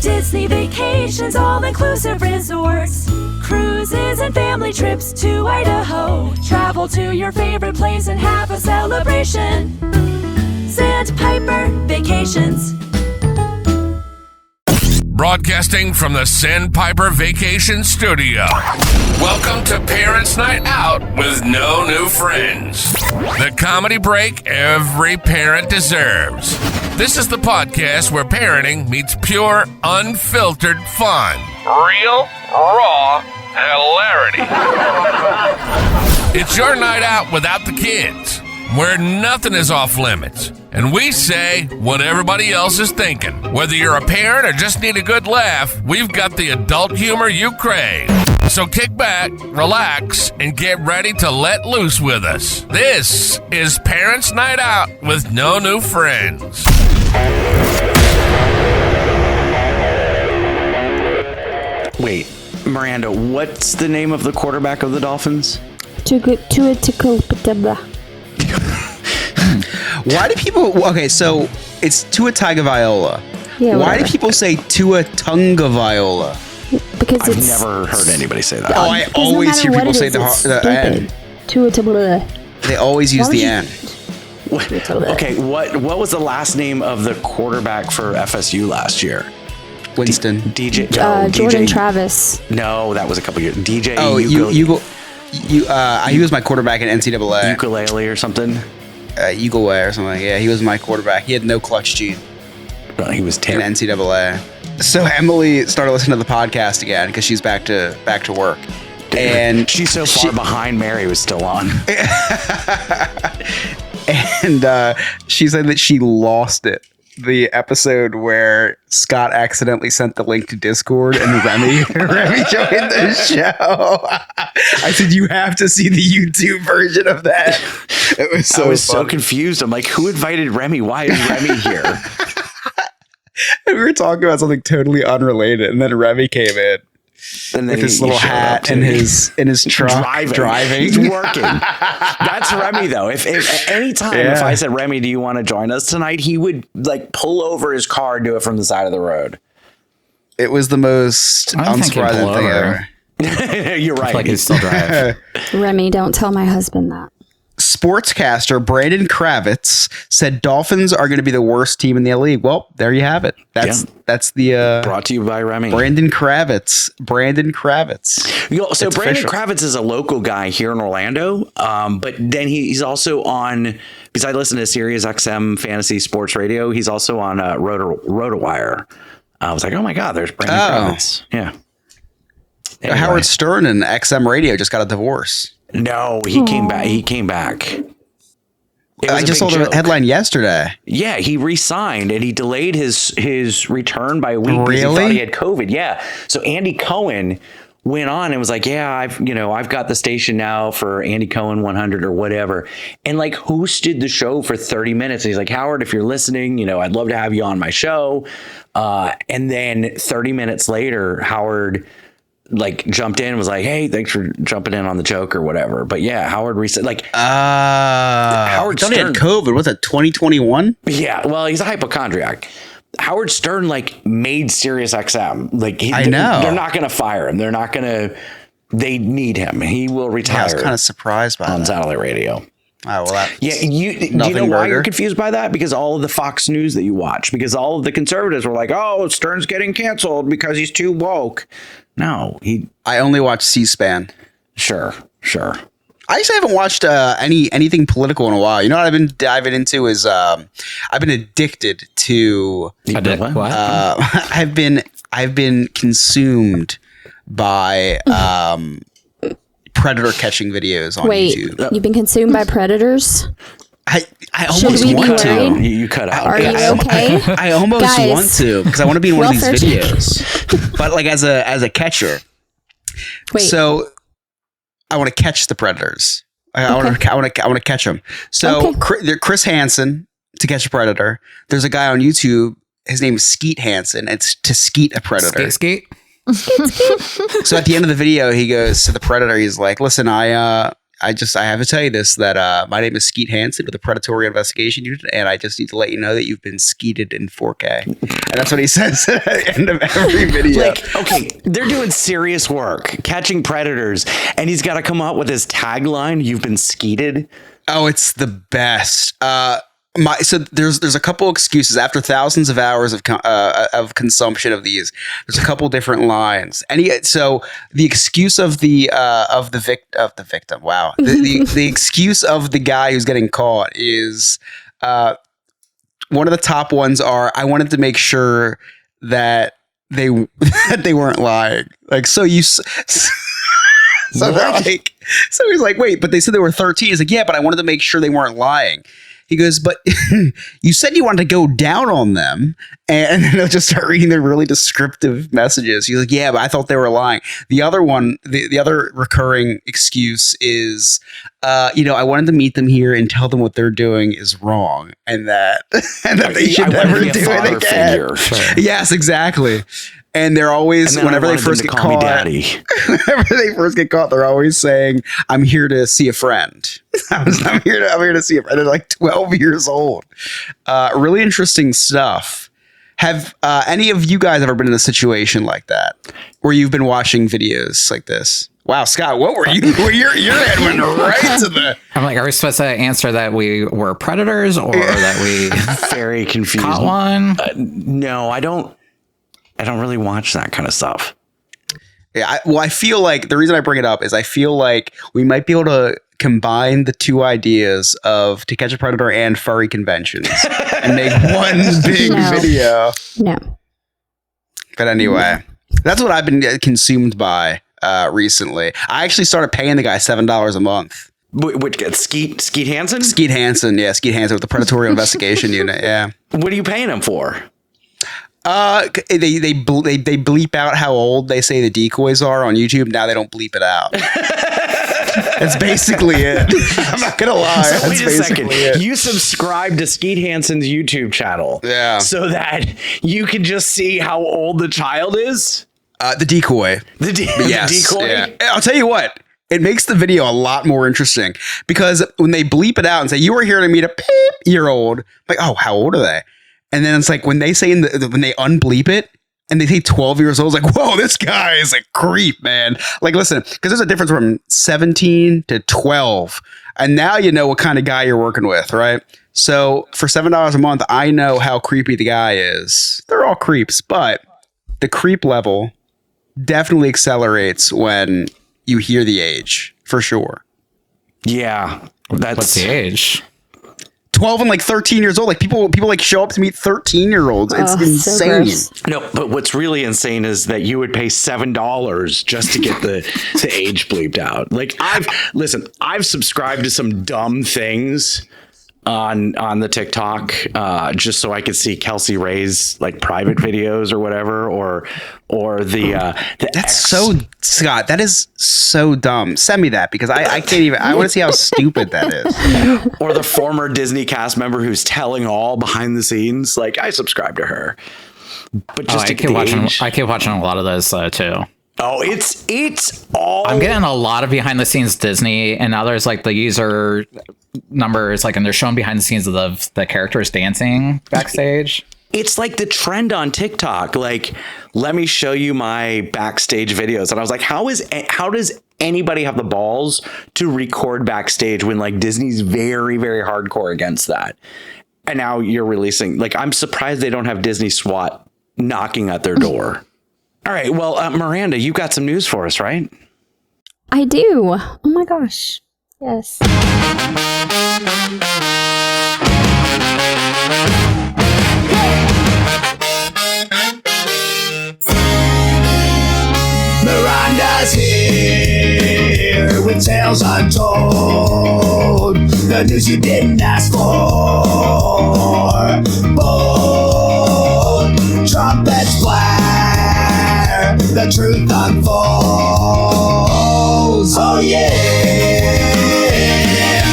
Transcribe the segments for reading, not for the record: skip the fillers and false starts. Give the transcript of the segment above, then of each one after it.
Disney vacations, all-inclusive resorts, cruises and family trips to Idaho. Travel to your favorite place and have a celebration. Sandpiper Vacations. Broadcasting from the Sandpiper Vacation Studio. Welcome to Parents' Night Out with no new friends. The comedy break every parent deserves. This is the podcast where parenting meets pure, unfiltered fun. Real, raw hilarity. It's your night out without the kids, where nothing is off limits. And we say what everybody else is thinking. Whether you're a parent or just need a good laugh, we've got the adult humor you crave. So kick back, relax, and get ready to let loose with us. This is Parents' Night Out with no new friends. Wait, Miranda, what's the name of the quarterback of the Dolphins? Why do people... Okay, so it's Tua Tagovailoa. Yeah, why do people say Tua Tagovailoa? Because I've never heard anybody say that. Oh, I always hear people say the N. They always use the N. Okay, what was the last name of the quarterback for FSU last year? Winston. Jordan Travis. No, that was a couple years. DJ. Oh, he was my quarterback in NCAA. Ukulele or something. Ukulele or something. Yeah, he was my quarterback. He had no clutch gene. No, he was terrible. In NCAA. So Emily started listening to the podcast again because she's back to work. And she's so far behind. Mary was still on. And she said that she lost it. The episode where Scott accidentally sent the link to Discord and Remy joined the show. I said, you have to see the YouTube version of that. It was so I was funny. so confused. I'm like, who invited Remy? Why is Remy here? And we were talking about something totally unrelated, and then Remy came in. And then with his little hat and his truck driving. He's working. That's Remy though. If if I said, Remy, do you want to join us tonight? He would like pull over his car and do it from the side of the road. It was the most unsurprising thing ever. You're right. Like he still drive. Remy, don't tell my husband that. Sportscaster Brandon Kravitz said Dolphins are going to be the worst team in the league. Well, there you have it. That's the brought to you by Remy. Brandon Kravitz. So Brandon Kravitz is a local guy here in Orlando, but then he's also on. Because I listen to Sirius XM Fantasy Sports Radio, he's also on RotoWire. I was like, oh my god, there's Brandon Kravitz. Yeah. Anyway. Howard Stern and XM Radio just got a divorce. No, he came back. He came back. I just saw the headline yesterday. Yeah, he re-signed and he delayed his return by a week because he thought he had COVID. Yeah. So Andy Cohen went on and was like, yeah, I've got the station now for Andy Cohen 100 or whatever. And like hosted the show for 30 minutes. And he's like, Howard, if you're listening, I'd love to have you on my show. And then 30 minutes later, Howard like jumped in and was like, hey, thanks for jumping in on the joke or whatever. But yeah, Howard reset Howard Stern had COVID. What's that, 2021? Yeah, well, he's a hypochondriac. Howard Stern like made Sirius XM. Like I know they're not going to fire him. They're not going to. They need him. He will retire. I was kind of surprised by on satellite radio. Oh, well, do you know why you're confused by that? Because all of the Fox News that you watch, because all of the conservatives were like, oh, Stern's getting canceled because he's too woke. No, I only watch C-SPAN. Sure. I actually haven't watched anything political in a while. You know what I've been diving into is I've been addicted to. I've been consumed by predator catching videos on YouTube. You've been consumed by predators? I almost want to. You cut out. Are you okay? I almost want to because I want to be in one of these videos. But like as a catcher. Wait. So I want to catch the predators. I want to catch them. So Chris Hansen to catch a predator. There's a guy on YouTube. His name is Skeet Hansen. It's to skeet a predator. Skeet. So at the end of the video, he goes to the predator. He's like, "Listen, I I have to tell you this, that my name is Skeet Hansen with the Predatory Investigation Unit, and I just need to let you know that you've been skeeted in 4K. And that's what he says at the end of every video. Like, okay, they're doing serious work, catching predators, and he's got to come up with his tagline, "You've been skeeted." Oh, it's the best. So there's a couple excuses after thousands of hours of consumption of these. There's a couple different lines, and so the excuse of the victim. Wow, the excuse of the guy who's getting caught is one of the top ones are, I wanted to make sure that they weren't lying. Like, so you. So like, so he's like, wait, but they said they were 13. He's like, yeah, but I wanted to make sure they weren't lying. He goes, but you said you wanted to go down on them, and then they'll just start reading their really descriptive messages. He's like, yeah, but I thought they were lying. The other one, the other recurring excuse is, I wanted to meet them here and tell them what they're doing is wrong, and that they should never do it again. Sure. Yes, exactly. And they're always, whenever they first get caught, they're always saying, "I'm here to see a friend." I'm here to see a friend. They're like 12 years old. Really interesting stuff. Have any of you guys ever been in a situation like that, where you've been watching videos like this? Wow, Scott, what were you? Your head went right to the. I'm like, are we supposed to answer that we were predators, or that we very confused caught one? No, I don't really watch that kind of stuff. Yeah, I feel like the reason I bring it up is I feel like we might be able to combine the two ideas of To Catch a Predator and furry conventions and make one big video. No. But anyway, that's what I've been consumed by recently. I actually started paying the guy $7 a month. Skeet Hansen? Skeet Hansen, yeah, Skeet Hansen with the Predatory Investigation Unit, yeah. What are you paying him for? They bleep out how old they say the decoys are on YouTube. Now they don't bleep it out. That's basically it. I'm not gonna lie. So wait a second. You subscribe to Skeet Hansen's YouTube channel, yeah, so that you can just see how old the child is. The decoy. The decoy. Yeah. I'll tell you what. It makes the video a lot more interesting because when they bleep it out and say you were here to meet a year old, like, oh, how old are they? And then it's like when they say when they unbleep it and they say 12 years old, it's like, whoa, this guy is a creep, man. Like, listen, because there's a difference from 17 to 12. And now you know what kind of guy you're working with, right? So for $7 a month, I know how creepy the guy is. They're all creeps, but the creep level definitely accelerates when you hear the age, for sure. Yeah. What's the age? 12 and like 13 years old. Like people like show up to meet 13-year-olds. It's insane. So no, but what's really insane is that you would pay $7 just to get the age bleeped out. Like I've subscribed to some dumb things on the TikTok just so I could see Kelsey Ray's like private videos or whatever, or the so Scott, that is so dumb. Send me that because I can't even. I want to see how stupid that is. Or the former Disney cast member who's telling all behind the scenes. Like I subscribe to her, but just I keep watching a lot of those too. Oh, it's all. I'm getting a lot of behind the scenes Disney, and now there's like the user numbers, like, and they're showing behind the scenes of the characters dancing backstage. It's like the trend on TikTok. Like, let me show you my backstage videos, and I was like, how does anybody have the balls to record backstage when like Disney's very, very hardcore against that? And now you're releasing. Like, I'm surprised they don't have Disney SWAT knocking at their door. All right. Well, Miranda, you got some news for us, right? I do. Oh my gosh. Yes. Miranda's here with tales untold. The news you didn't ask for. Bold trumpets blare. The truth unfolds. Oh yeah.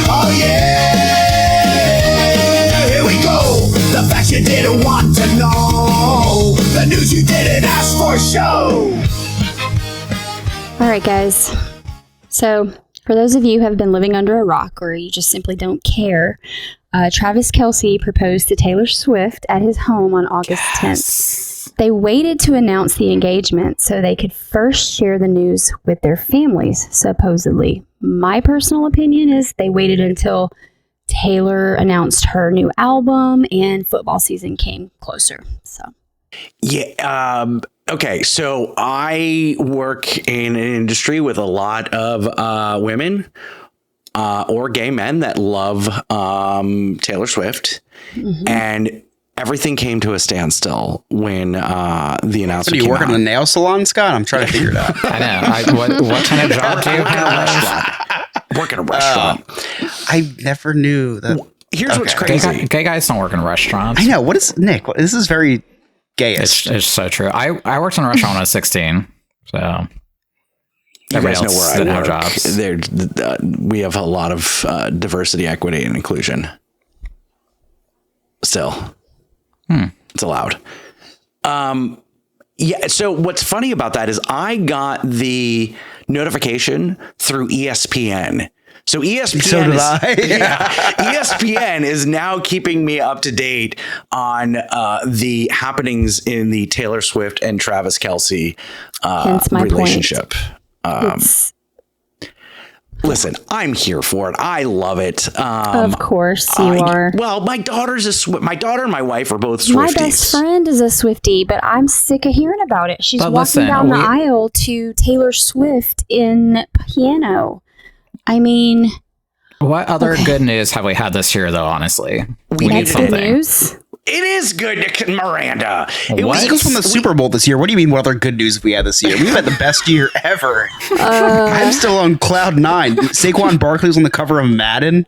Oh yeah. Here we go. The facts you didn't want to know. The news you didn't ask for. Show. All right, guys. So For those of you who have been living under a rock or you just simply don't care, Travis Kelsey proposed to Taylor Swift at his home on August 10th. They waited to announce the engagement so they could first share the news with their families, supposedly. My personal opinion is they waited until Taylor announced her new album and football season came closer. So, yeah. Okay, so I work in an industry with a lot of women or gay men that love Taylor Swift, and everything came to a standstill when the announcement Do you came work out. in a nail salon, Scott? I'm trying to figure it out. I know. What kind of job do you have? Work in a restaurant. I never knew that. Here's what's crazy. Gay guys don't work in restaurants. I know. What is Nick? This is very gayish. It's so true. I worked in a restaurant when I was 16, so You everybody guys know else where I didn't have work. jobs. We have a lot of diversity, equity, and inclusion. Still, it's allowed. Yeah. So what's funny about that is I got the notification through ESPN. So ESPN, So did I. ESPN is now keeping me up to date on the happenings in the Taylor Swift and Travis Kelsey Hence my relationship. it's, Listen, I'm here for it. I love it. of course you are. Well, my daughter's my daughter and my wife are both Swifties. My best friend is a Swiftie, but I'm sick of hearing about it. She's But walking listen, down the aisle to Taylor Swift in piano. I mean, What other good news have we had this year, though? Honestly, we need that's good something. neuse. It is good, Miranda. What? Eagles won the Super Bowl this year. What do you mean? What other good news we had this year? We've had the best year ever. I'm still on cloud 9. Saquon Barkley's on the cover of Madden.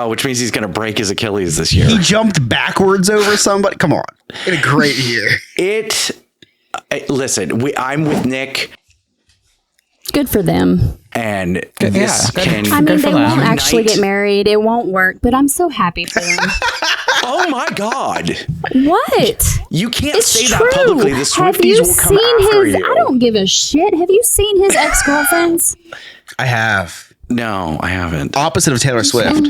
Which means he's going to break his Achilles this year. He jumped backwards over somebody. Come on, in a great year. Listen, I'm with Nick, Good for them. and Good- this yeah, good. can. I mean, Good for they them. won't actually Unite. get married. It won't work, but I'm so happy for them. Oh my God! What? You can't It's say true. that publicly. The Have Swifties you will come seen after his? you. I don't give a shit. Have you seen his ex-girlfriends? I have. No, I haven't. Opposite of Taylor Swift.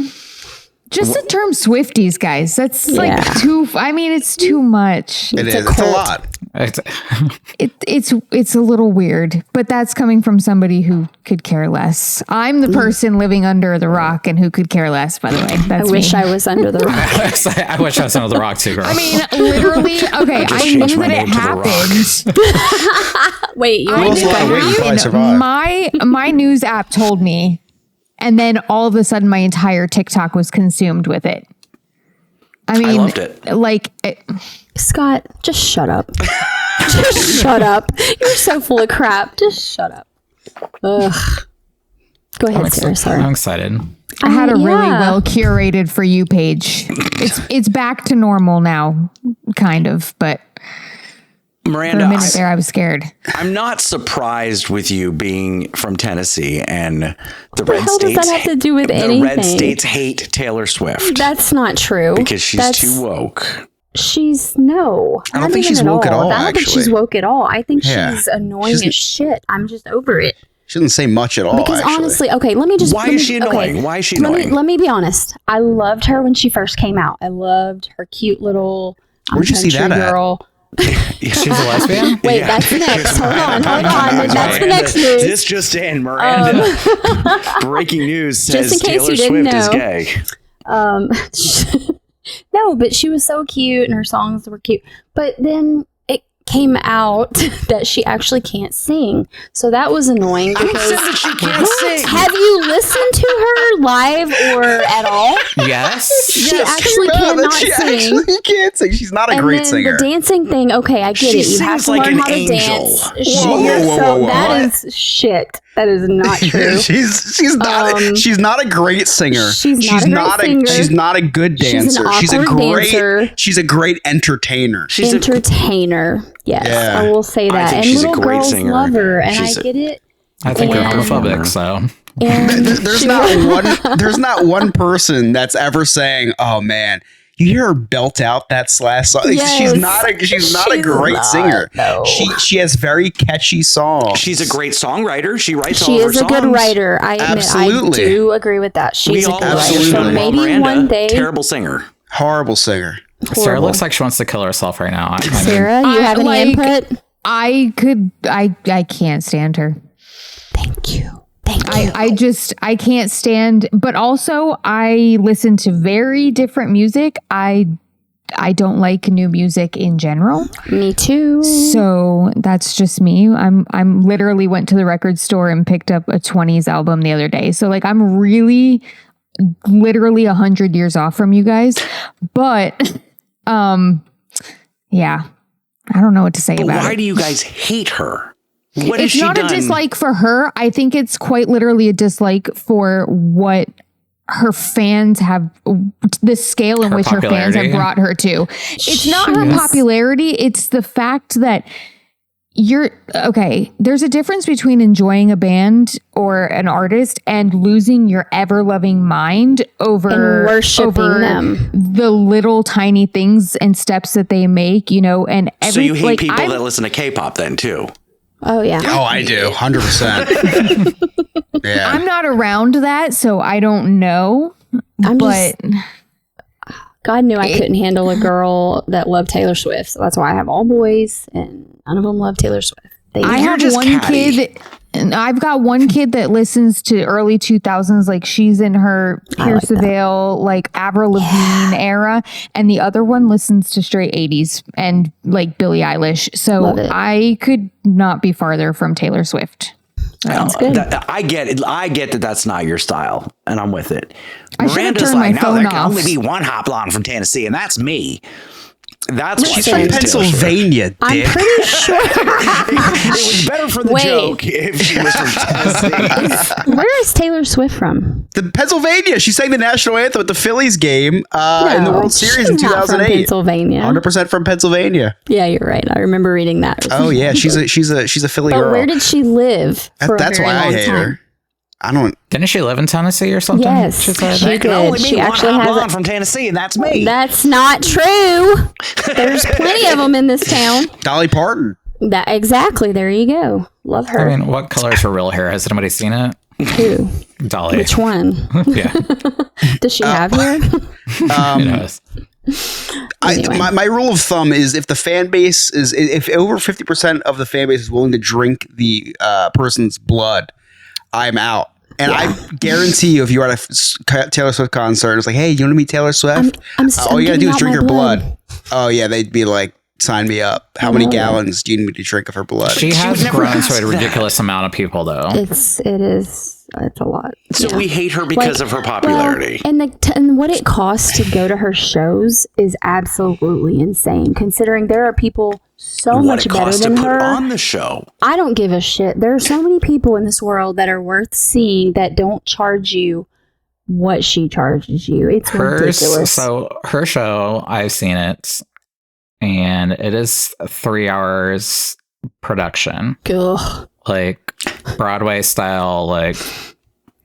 Just the term Swifties, guys. That's Yeah. like too. I mean, it's too much. It is. a It's a cult. lot. It's a little weird, but that's coming from somebody who could care less. I'm the person living under the rock and who could care less. By the way, I that's wish me. I was under the rock. I wish I was under the rock too, girl. I mean, literally. Okay, I knew changed my that it name to The Rock. happened. Wait, you I want lost a lot of weight. You probably survived. My news app told me, and then all of a sudden, my entire TikTok was consumed with it. I mean, loved it. Like, Scott, just shut up. Just shut up. You're so full of crap. Just shut up. Ugh. Go ahead, Sarah. Sorry. I'm excited. I had a really Yeah. well curated For You page. It's back to normal now, kind of, but for Miranda, a minute there, I was scared. I'm not surprised with you being from Tennessee and the What red the hell does states. that have to do with the anything? red states hate Taylor Swift That's not true. because she's That's- too woke. She's no. I don't not think even she's woke at all, I don't think she's actually. woke at all. I think Yeah. she's annoying She's- as shit. I'm just over it. She doesn't say much at all. Because actually. honestly, okay, let me just. Why let is me- she okay, annoying? Why is she let me- annoying? Let me be honest. I loved her when she first came out. I loved her cute little. I'm Where'd you see country that at? girl. She's a lesbian. Wait, Yeah. that's next. Hold on. That's the next news. This just in, Miranda. Breaking news says Just in case Taylor you didn't Swift is know. gay. No, but she was so cute and her songs were cute. But then it came out that she actually can't sing. So that was annoying Who because said that she can't sing? have you listened to her live or at all? Yes. She Yes, actually true, that cannot she sing. actually can't sing. She's not a And great then singer. the dancing thing, okay, I get She it. You have sings to like learn an how to angel. dance. Whoa. That is shit. That is not true. she's not a great singer. She's not a great singer. She's not a good She's an dancer. She's a awkward great dancer. she's a great entertainer. She's Entertainer. Yes, Yeah. I will say I that. think And she's a little great girls singer. love her, and She's I a- get it. I think you're And- homophobic, so And There's not one person that's ever saying, "Oh man, You hear her belt out that slash song. Yes. She's not a great singer. No. She has very catchy songs. She's a great songwriter. She writes all She of her is a songs. good writer. I admit, Absolutely. I do agree with that. She's a good writer. absolutely. So maybe Miranda, one day, terrible singer. Horrible singer. Sarah Horrible. looks like she wants to kill herself right now. I mean, Sarah, you have any input? I can't stand her. Thank you. Thank you. I can't stand, but also I listen to very different music. I don't like new music in general. Me too. So that's just me. I'm literally went to the record store and picked up a 20s album the other day. So like I'm really literally 100 years off from you guys. But yeah. I don't know what to say But about why it. do you guys hate her? What has It's she not done? a dislike for her. I think it's quite literally a dislike for what her fans have, the scale in Her which her fans have popularity. brought her to. It's not her popularity. It's the fact that there's a difference between enjoying a band or an artist and losing your ever loving mind over And worshiping them. the little tiny things and steps that they make, and So you hate people I'm- that listen to K-pop then too? Oh, yeah. Oh, I do. 100%. Yeah. I'm not around that, so I don't know. God knew I couldn't handle a girl that loved Taylor Swift. So that's why I have all boys, and none of them love Taylor Swift. I have just one catty. kid, and I've got one kid that listens to early 2000s, like she's in her Pierce Seville, like Avril Lavigne era, and the other one listens to straight 80s and like Billie Eilish. So Love it. I could not be farther from Taylor Swift. Sounds good. I get it. I get that that's not your style, and I'm with it. I should have Miranda's turned my like, no, phone there can off. only be one hot blonde from Tennessee, and that's me. That's why She's she from hates Taylor Swift. Pennsylvania, I'm dick. pretty sure. It was better for the Wait. joke if she was from Tennessee. Where is Taylor Swift from? The Pennsylvania. She sang the national anthem at the Phillies game in the No, World Series in she's not from 2008. Pennsylvania. 100% from Pennsylvania. Yeah, you're right. I remember reading that. Oh yeah, she's a Philly But girl. where did she live? For That's a very why I long hate time? her. I don't. didn't she live in Tennessee or something? Yes, She said? she There can only did. be She one actually hot has. blonde from Tennessee, and that's me. That's not true. There's plenty of them in this town. Dolly Parton. That exactly. There you go. Love her. I mean, what color is her real hair? Has anybody seen it? Who? Dolly. Which one? Yeah. Does she have here? Who knows? Anyway. My rule of thumb is if the fan base is if over 50% of the fan base is willing to drink the person's blood, I'm out. And I guarantee you, if you were at a Taylor Swift concert, and it's like, hey, you want to meet Taylor Swift? all you gotta do is drink her blood. Oh yeah, they'd be like, sign me up. How many gallons do you need me to drink of her blood? She would has never grown ask to a that. ridiculous amount of people, though. It's a lot. So Yeah. we hate her because Like, of her popularity. Well, and what it costs to go to her shows is absolutely insane. Considering there are people so what much it better costs to than put her. on the show. I don't give a shit. There are so many people in this world that are worth seeing that don't charge you what she charges you. It's ridiculous. So her show, I've seen it, and it is 3 hours production, Ugh. like Broadway style, like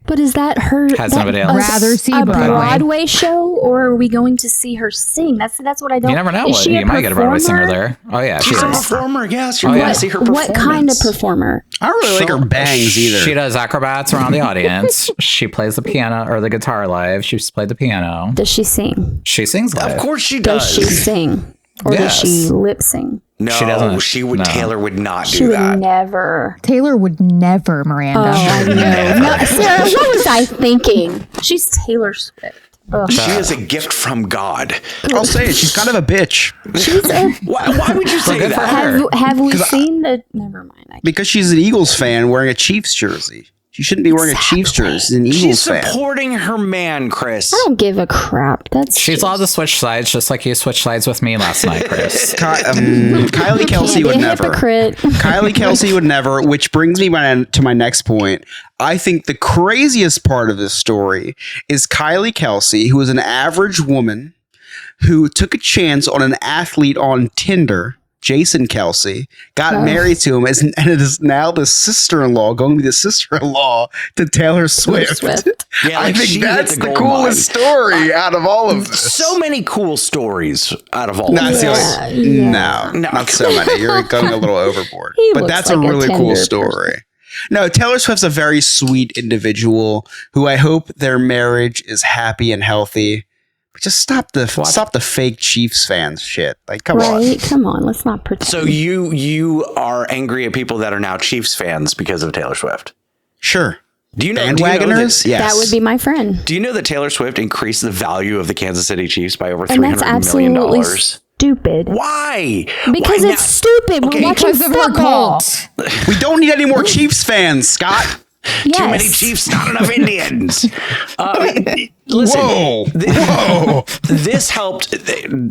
But is that her? Has that nobody else rather see a Broadway? Broadway show, or are we going to see her sing? That's what I don't. you never know. Is What she you might get a Broadway singer there. Oh yeah, She's a is. performer, yes. You're Oh, going yeah. to see her What kind of performance. performer? I don't really like her bangs either. She does acrobats around the audience. She plays the piano or the guitar live. She's played the piano. Does she sing? She sings live. Of course she Does does. she sing? Or Yes. does she lip sing? No, She doesn't. she would. No. Taylor would not She do would that. never. Taylor would never, Miranda. Oh, I know. No, Sarah, what was I thinking? She's Taylor Swift. Ugh. She is a gift from God. I'll say it. She's kind of a bitch She's a. Why would you say good for that? her. Have we seen the? Never mind. I because she's an Eagles fan wearing a Chiefs jersey. She shouldn't be wearing a Chiefs jersey. She's an Eagles She's fan. supporting her man, Chris. don't give a crap. That's She's allowed to switch sides, just like you switched sides with me last night, Chris. Kylie Kelsey Can't would be a never. hypocrite. Kylie Kelsey would never, which brings me to my next point. I think the craziest part of this story is Kylie Kelsey, who is an average woman who took a chance on an athlete on Tinder Jason Kelsey, got married to him, and it is now the sister-in-law, going to be the sister-in-law to Taylor Swift. Yeah, I think that's the coolest story out of all of this. So many cool stories out of all Not of this. No, not so many. You're going a little overboard. But that's a really cool story. No, Taylor Swift's a very sweet individual who I hope their marriage is happy and healthy. Just stop the fake Chiefs fans shit. Like, come on. Come on. Let's not pretend. So you are angry at people that are now Chiefs fans because of Taylor Swift? Sure. Do you know bandwagoners? Yes. That would be my friend. Do you know that Taylor Swift increased the value of the Kansas City Chiefs by over $300 million? Stupid. Why? Because it's stupid. We're watching football. We don't need any more Chiefs fans, Scott. Yes. Too many Chiefs, not enough Indians. Listen, whoa. This helped.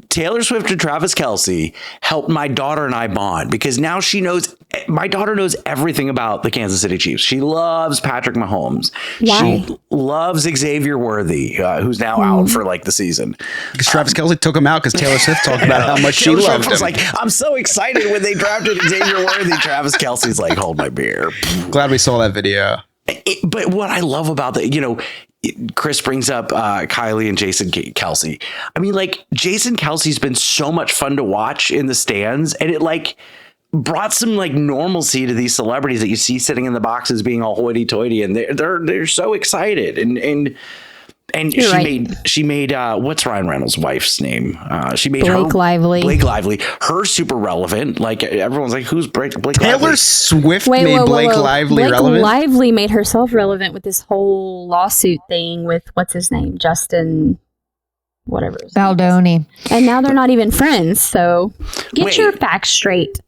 Taylor Swift and Travis Kelsey helped my daughter and I bond because now she knows. My daughter knows everything about the Kansas City Chiefs. She loves Patrick Mahomes. Why? She loves Xavier Worthy, who's now out for like the season. Because Travis Kelsey took him out because Taylor Swift talked about how much she loved him. Was like, I'm so excited when they drafted Xavier Worthy. Travis Kelsey's like, hold my beer. Glad we saw that video. But what I love about that, Chris brings up Kylie and Jason Kelsey. I mean, like, Jason Kelsey's been so much fun to watch in the stands, and it like brought some like normalcy to these celebrities that you see sitting in the boxes being all hoity-toity, and they're so excited. And she made what's Ryan Reynolds' wife's name? She made Blake Lively. Blake Lively. Her super relevant. Like everyone's like, who's Blake Lively? Taylor Swift made Blake Lively relevant. Blake Lively made herself relevant with this whole lawsuit thing with what's his name, Justin, whatever. Baldoni. And now they're not even friends. So get your facts straight.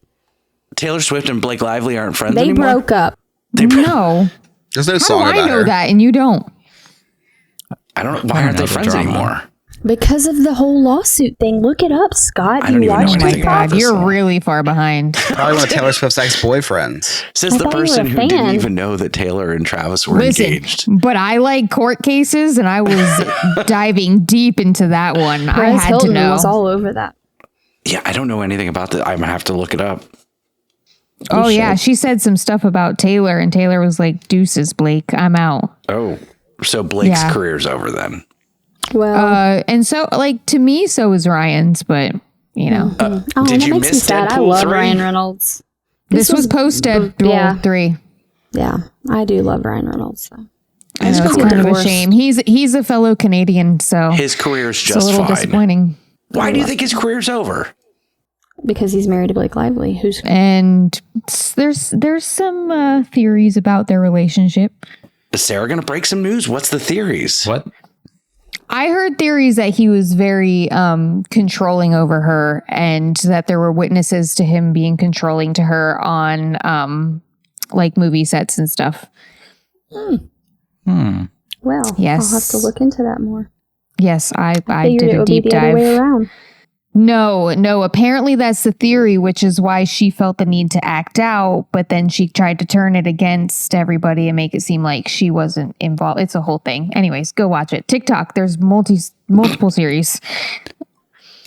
Taylor Swift and Blake Lively aren't friends they anymore? broke up. No. There's no song How do about I know her. that and you don't? I don't know. Why aren't they friends anymore? Because of the whole lawsuit thing. Look it up, Scott. I don't even know Oh my anything about God, this. you're really far behind. Probably one of Taylor Swift's ex-boyfriends. Says I the thought you were person a who fan. didn't even know that Taylor and Travis were engaged. But I like court cases, and I was diving deep into that one. I Perez had Hilton to know. was all over that. Yeah, I don't know anything about that. I'm gonna have to look it up. Oh yeah, she said some stuff about Taylor, and Taylor was like, "Deuces, Blake, I'm out." Oh, so Blake's Yeah. career's over then. Well, And so, like, to me, so was Ryan's, but you know, oh, did that you makes me miss sad. I Deadpool love 3? Ryan Reynolds. this was post Deadpool yeah. 3. Yeah, I do love Ryan Reynolds. So. I know it's kind of a shame. He's a fellow Canadian, so His career's it's a just little fine. disappointing. Why do you think his career's over? Because he's married to Blake Lively, who's And there's some theories about their relationship. Is Sarah gonna break some news? What's the theories? What? I heard theories that he was very controlling over her, and that there were witnesses to him being controlling to her on like movie sets and stuff. well. Yes. I'll have to look into that more. Yes, I Figured did it a would deep be the other dive. way around. No, apparently that's the theory, which is why she felt the need to act out, but then she tried to turn it against everybody and make it seem like she wasn't involved. It's a whole thing. Anyways, go watch it. TikTok, there's multiple series.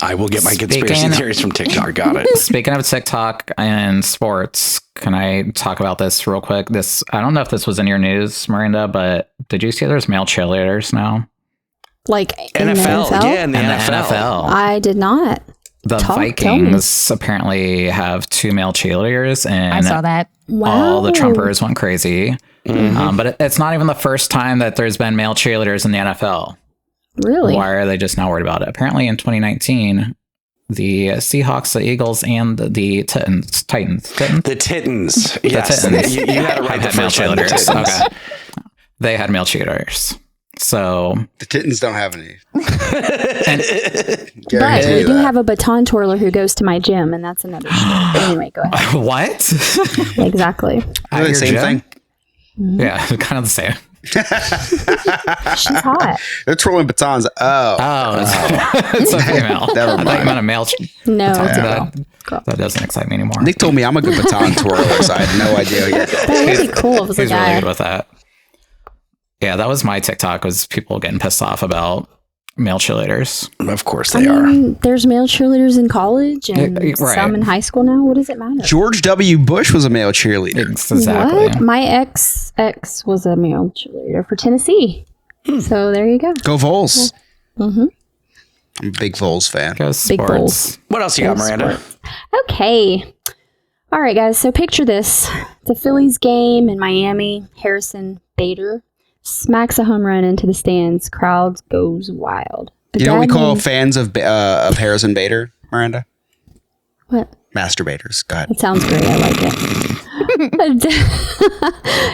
I will get my conspiracy theories from TikTok. Got it. Speaking of TikTok and sports, can I talk about this real quick? I don't know if this was in your news, Miranda, but did you see there's male cheerleaders now? Like in the NFL, NFL? yeah, in the And NFL. I did not. The tell me. Vikings apparently have 2 male cheerleaders, and I saw that. Wow. all the Trumpers went crazy. But it's not even the first time that there's been male cheerleaders in the NFL. Really? Why are they just now worried about it? Apparently in 2019, the Seahawks, the Eagles, and the Titans. The Titans. Yes, Titans. You had it right. Had The male first time, the cheerleaders. Titans. Okay. They had male cheerleaders. So The Titans don't have any. But Guarantee we you do that. have a baton twirler who goes to my gym, and that's another story. Anyway, go ahead. what? Exactly. Are they the same thing? Yeah, kind of the same. She's hot. They're twirling batons. Oh, it's a female. Never I thought you mind. meant a male. No, it's a That, girl. that doesn't excite me anymore. Nick told me I'm a good baton twirler, so I had no idea. That would be cool if it was a He's really guy. good with that. Yeah, that was my TikTok, was people getting pissed off about Male cheerleaders. Of course they are. There's male cheerleaders in college and Right. some in high school now. What does it matter? George W. Bush was a male cheerleader. Exactly. What? My ex was a male cheerleader for Tennessee. So there you go. Go Vols. Mm-hmm. I'm a big Vols fan. Go Big sports. Bulls. What else you got, Miranda? Okay. All right, guys. So picture this. It's a Phillies game in Miami. Harrison Bader smacks a home run into the stands. Crowd goes wild. You know what we call fans of Harrison Bader, Miranda? What? Masturbators. Go ahead. It sounds great. I like it.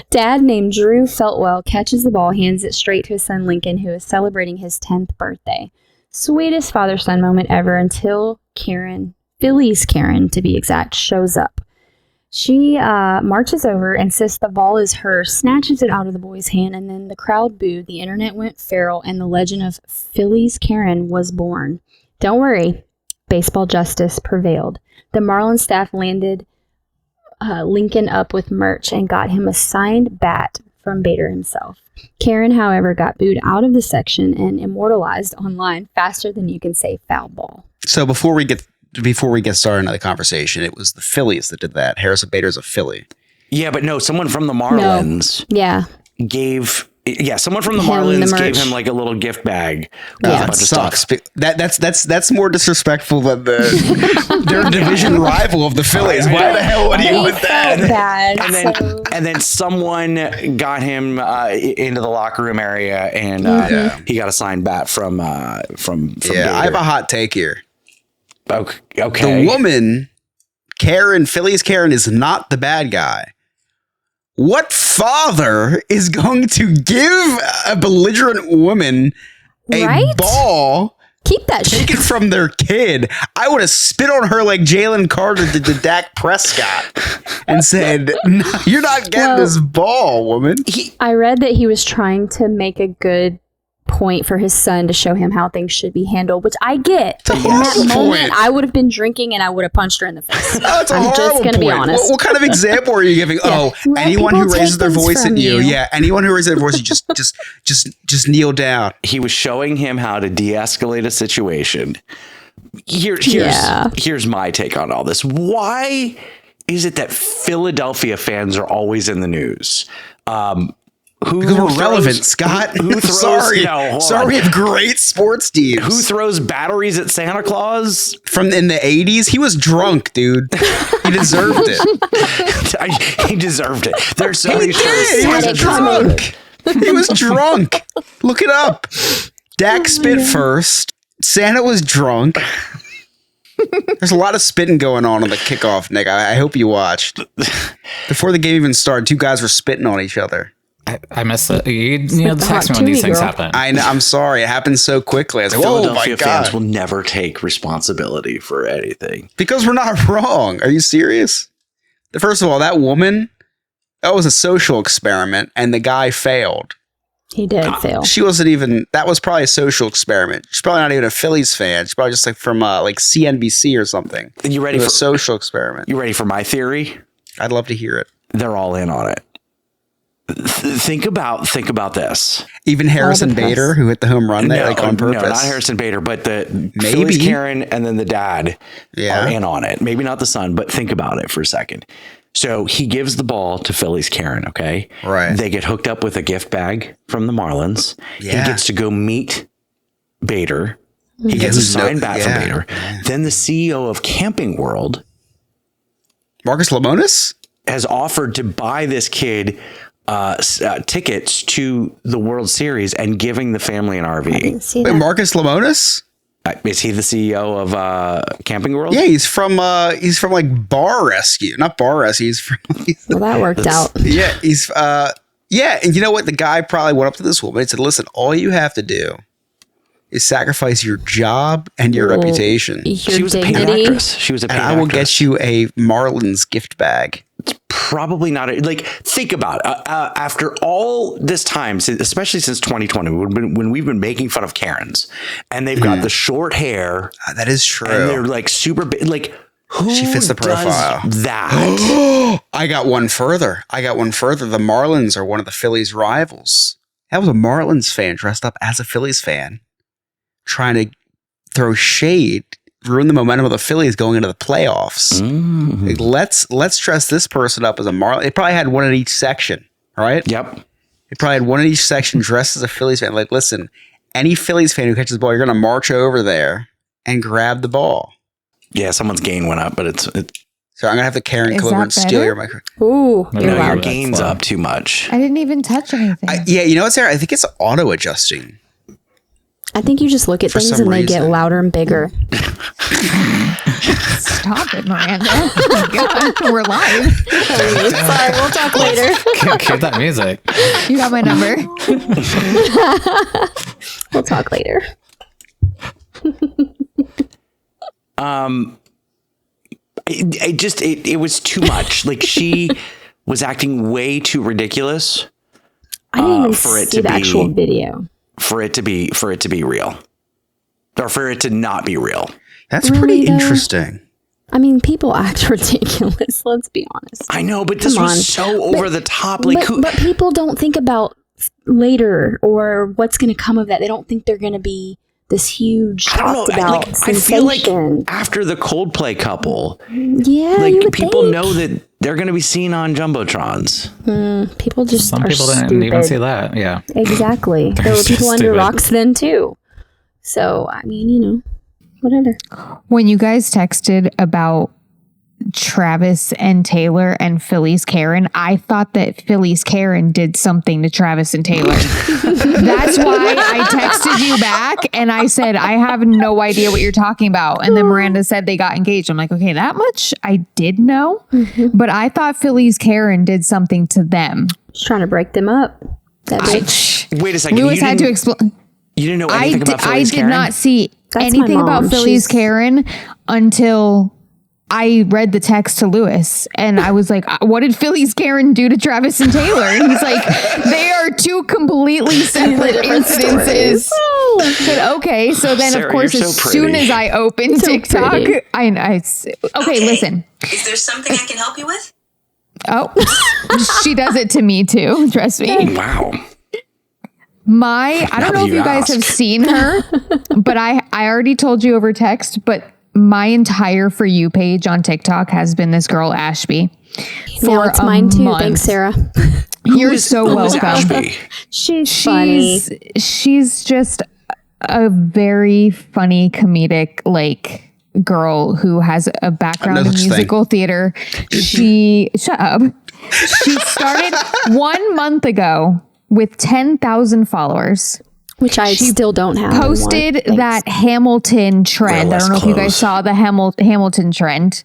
Dad named Drew Feltwell catches the ball, hands it straight to his son Lincoln, who is celebrating his 10th birthday. Sweetest father-son moment ever until Karen, Philly's Karen to be exact, shows up. She marches over, insists the ball is hers, snatches it out of the boy's hand, and then the crowd booed, the internet went feral, and the legend of Philly's Karen was born. Don't worry, baseball justice prevailed. The Marlins staff landed Lincoln up with merch and got him a signed bat from Bader himself. Karen, however, got booed out of the section and immortalized online faster than you can say foul ball. So before we get started on the conversation, it was the Phillies that did that. Harrison Bader's a Philly. Yeah, but no, someone from the Marlins Yeah. someone from the Him, Marlins the gave merch. him like a little gift bag with a That bunch of sucks. stuff. That's more disrespectful than their division rival of the Phillies. Why the hell would you He want that? felt bad. And then someone got him into the locker room area, and he got a signed bat from Bader. I have a hot take here. Okay. The woman, Philly's Karen, is not the bad guy. What father is going to give a belligerent woman a Right? ball, Keep that take shit. it from their kid? I would have spit on her like Jalen Carter did to Dak Prescott and said, "No, you're not getting Well- this ball, woman." I read that he was trying to make a good point for his son to show him how things should be handled, which I get. It's a In that horrible moment, point. I would have been drinking and I would have punched her in the face. Oh, it's a I'm horrible just going to be point. honest. What kind of example are you giving? Oh, Let anyone who people raises take their things voice from at you, you. yeah, anyone who raises their voice, you just kneel down. He was showing him how to de-escalate a situation. Yeah. Here's my take on all this. Why is it that Philadelphia fans are always in the news? Because we're relevant, Scott. Who throws, sorry, hold sorry. on. We have great sports teams. Who throws batteries at Santa Claus? From in the 80s? He was drunk, dude. He deserved it. He deserved it. There's so many He shows. was it drunk. He was drunk. Look it up. Dak spit first. Santa was drunk. There's a lot of spitting going on the kickoff, Nick. I hope you watched. Before the game even started, two guys were spitting on each other. I missed it. You know, the text me hot when these Chewy things girl. happen. I'm sorry. It happened so quickly. I was like, oh my Philadelphia fans God. will never take responsibility for anything. Because we're not wrong. Are you serious? First of all, that woman, that was a social experiment, and the guy failed. He did fail. She wasn't even, that was probably a social experiment. She's probably not even a Phillies fan. She's probably just like from like CNBC or something. You ready It was for a social experiment. You ready for my theory? I'd love to hear it. They're all in on it. Think about this. Even Harrison press. Bader, who hit the home run there, like on purpose. No, not Harrison Bader, but the Maybe. Phillies Karen and then the dad Yeah. are in on it. Maybe not the son, but think about it for a second. So he gives the ball to Phillies Karen, okay? Right. They get hooked up with a gift bag from the Marlins. Yeah. He gets to go meet Bader. He gets a Who's signed bat from yeah. Bader. Then the CEO of Camping World Marcus Lemonis? has offered to buy this kid tickets to the World Series and giving the family an RV. See Wait, that? Marcus Lemonis? Is he the CEO of Camping World? Yeah, he's from like Bar Rescue. Not Bar Rescue. He's from Well, that worked out. yeah, he's yeah, and you know what? The guy probably went up to this woman and said, "Listen, all you have to do is sacrifice your job and your Well, reputation, Your She was a paid dignity. actress. She was a paid and I will actress. get you a Marlins gift bag." Probably not. Like, think about it. After all this time, especially since 2020, when we've been making fun of Karens, and they've got the short hair, That is true. and they're like super big. Like, who She fits the profile. does that? I got one further. The Marlins are one of the Phillies' rivals. That was a Marlins fan dressed up as a Phillies fan. trying to throw shade, ruin the momentum of the Phillies going into the playoffs. Like, let's dress this person up as a Marlin. It probably had one in each section, right? Yep. It probably had one in each section dressed as a Phillies fan. Like, listen, any Phillies fan who catches the ball, you're going to march over there and grab the ball. Yeah, someone's gain went up, but it's So I'm going to have to Karen Is Clover that and steal better? your microphone. Ooh, No, you're no, your loud. gain's up too much. I didn't even touch anything. Yeah, you know what, Sarah? I think it's auto adjusting. I think you just look at For things some and they get reason. louder and bigger. Stop it, Miranda. Oh my God, we're live. Sorry, we'll talk later. Cue that music. You got my number. We'll talk later. It was too much. Like, she was acting way too ridiculous I didn't even for it see to the be- actual video. for it to be real, or for it to not be real. That's Really, pretty though? interesting. I mean, people act ridiculous. Let's be honest. I know, but this Come was on. so over the top. Like, But people don't think about later or what's going to come of that. They don't think they're going to be this huge I don't talked know. about I feel like sensation. after the Coldplay couple, Yeah, you like would people think. know that they're going to be seen on jumbotrons. People just Some are people didn't stupid. even see that. Yeah. Exactly. There were just people under stupid. rocks then too. So I mean, whatever. When you guys texted about Travis and Taylor and Philly's Karen, I thought that Philly's Karen did something to Travis and Taylor. That's why I texted you back and I said, I have no idea what you're talking about. And then Miranda said they got engaged. I'm like, okay, that much I did know. But I thought Philly's Karen did something to them. Just trying to break them up. That bitch. Wait a second. Lewis you had to didn't- explain. You didn't know anything about I Philly's did Karen? not see That's anything my about mom. Philly's She's- Karen until I read the text to Lewis, and I was like, what did Philly's Karen do to Travis and Taylor? And he's like, they are two completely separate incidences. I said, okay. So then, Sarah, of course, you're as so soon pretty. as I open So TikTok, pretty. okay, listen. Is there something I can help you with? Oh, she does it to me too. Trust me. Wow. I don't Now know that if you you guys ask. have seen her, but I already told you over text, but my entire For You page on TikTok has been this girl, Ashby. Now it's a mine too. month. Thanks, Sarah. You're so Who is welcome. Ashby? She's funny. She's just a very funny comedic girl who has a background No in such thing. musical theater. Shut up. She started 1 month ago with 10,000 followers. Which I still don't have. Posted anymore. Thanks. that Hamilton trend. I less don't know if you guys clothes. saw the Hamilton trend.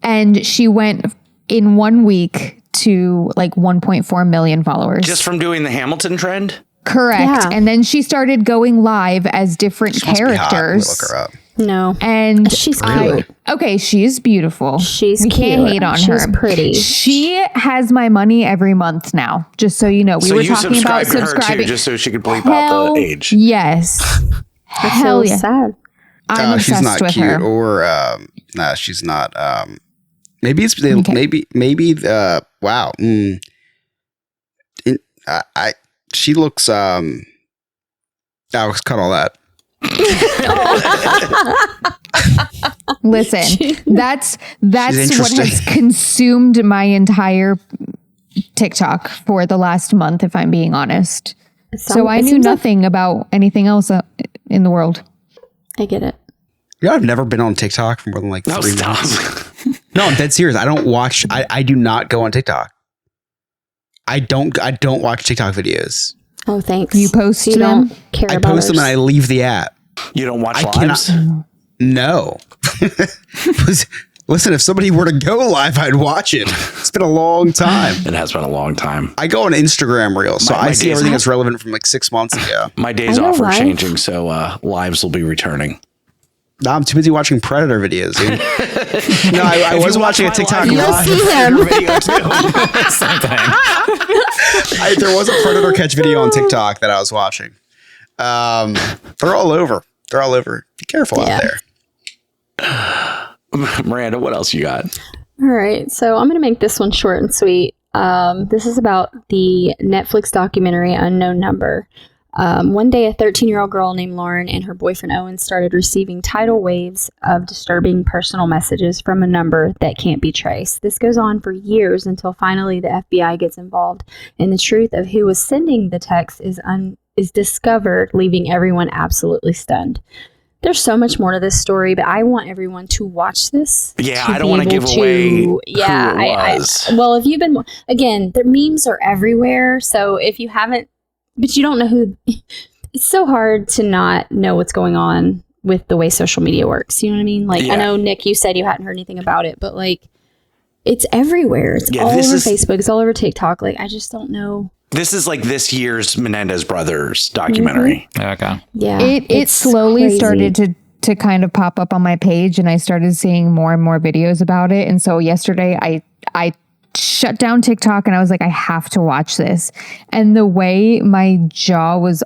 And she went in 1 week to 1.4 million followers. Just from doing the Hamilton trend? Correct. Yeah. And then she started going live as different She must be hot. Let me characters. look her up. No. And She's I- okay, she is beautiful. She's we can't cute. hate on She's her. pretty. She has my money every month now. Just so you know, we So were you talking about subscribed to her subscribing. too, just so she could bleep Hell out the age. Yes. I Hell feel yeah. sad. I'm She's obsessed not with cute, her. or nah, she's not. Maybe it's Okay. maybe. Wow. She looks. Alex, cut all that. Listen, that's what interesting. has consumed my entire TikTok for the last month, if I'm being honest. So I It knew seems like- nothing about anything else in the world. I get it. You know, I've never been on TikTok for more than No, 3 stop. months. No, I'm dead serious. I don't watch. I do not go on TikTok. I don't watch TikTok videos. Oh, thanks. You post you them? don't care I about post them and I ours. leave the app. You don't watch I lives? cannot. No. Listen, if somebody were to go live, I'd watch it. It's been a long time. It has been a long time. I go on Instagram Reels, so My I see days everything off. that's relevant from 6 months ago. My days I know off are live. changing, so lives will be returning. No, I'm too busy watching Predator videos. Dude. No, I was watching a TikTok You'll live. see him. Same thing. There was a Predator catch video on TikTok that I was watching. They're all over. They're all over. Be careful Yeah. out there. Miranda, what else you got? All right. So I'm going to make this one short and sweet. This is about the Netflix documentary Unknown Number. One day, a 13-year-old girl named Lauren and her boyfriend Owen started receiving tidal waves of disturbing personal messages from a number that can't be traced. This goes on for years until finally the FBI gets involved, and the truth of who was sending the text is discovered, leaving everyone absolutely stunned. There's so much more to this story, but I want everyone to watch this. Yeah, I don't want to give away who it was. Well, if you've been, again, the memes are everywhere. So if you haven't, but you don't know who, it's so hard to not know what's going on with the way social media works. You know what I mean? Like, I know, Nick, you said you hadn't heard anything about it, but like, it's everywhere. It's all over Facebook. It's all over TikTok. Like, I just don't know. This is like this year's Menendez Brothers documentary. Okay. Yeah. It slowly started to kind of pop up on my page, and I started seeing more and more videos about it. And so yesterday I shut down TikTok and I was like, I have to watch this. And the way my jaw was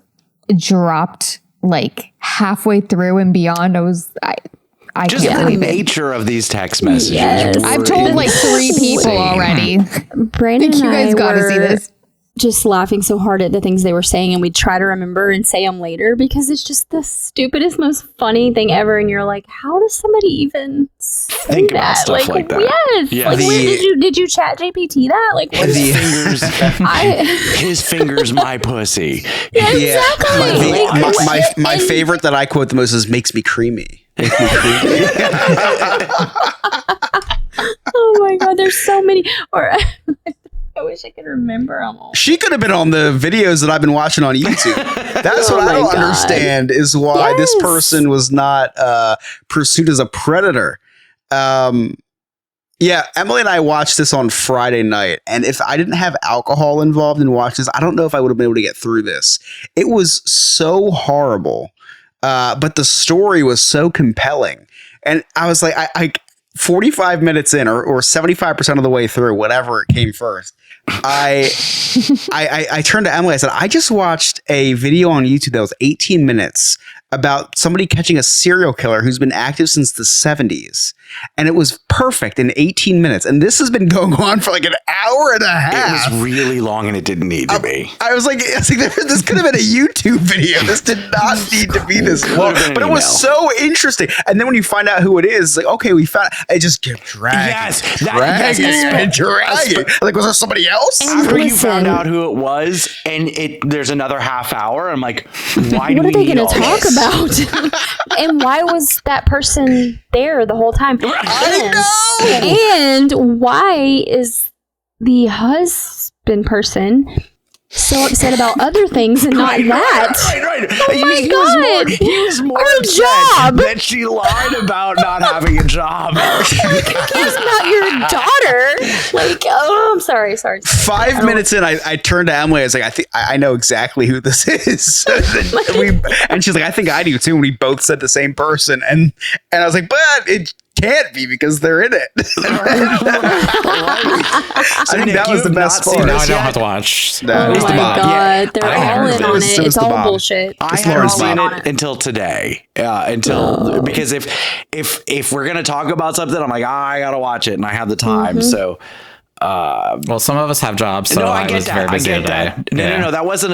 dropped like halfway through and beyond, I just can't the believe it. nature of these text messages. Yes. I've told like 3 people already. Brandon I think you guys got to see this. Just laughing so hard at the things they were saying, and we'd try to remember and say them later because it's just the stupidest, most funny thing ever. And you're like, how does somebody even think about stuff like that? Yes. Yeah. Like, did you chat GPT that? Like, what his fingers, my pussy. Yeah, exactly. My favorite that I quote the most is "makes me creamy." Makes me creamy. Oh my God, there's so many. Or I wish I could remember them all. She could have been on the videos that I've been watching on YouTube. That's what I don't understand is why this person was not pursued as a predator. Yeah, Emily and I watched this on Friday night, and if I didn't have alcohol involved and watched this, I don't know if I would have been able to get through this. It was so horrible, but the story was so compelling. And I was like, I 45 minutes in or 75% of the way through, whatever it came first, I turned to Emily. I said, I just watched a video on YouTube that was 18 minutes about somebody catching a serial killer who's been active since the 70s. And it was perfect in 18 minutes. And this has been going on for like an hour and a half. It was really long and it didn't need to be. I was like, this could have been a YouTube video. This did not need to be this long. But it was so interesting. And then when you find out who it is, it's like, okay, we found it. Just kept dragging. Dragging. Like, was there somebody else? After you found out who it was, and there's another half hour, I'm like, why do we need all this? What are they going to talk about? And why was that person there the whole time? I know. And why is the husband person so upset about other things and not that? Right. Oh my God. He was more Her upset job. that she lied about not having a job. Who cares about your daughter? Like, oh, I'm sorry. 5 minutes in, I turned to Emily. I was like, I know exactly who this is. And she's like, I think I do too. And we both said the same person. And I was like, but it can't be because they're in it. I think that was the best part. Now I don't have to watch. Oh my God, they're all in on it. It's all bullshit. I haven't seen it until today. Because if we're gonna talk about something, I'm like, I gotta watch it, and I have the time. So. Well, some of us have jobs, so I was very busy today. No, that wasn't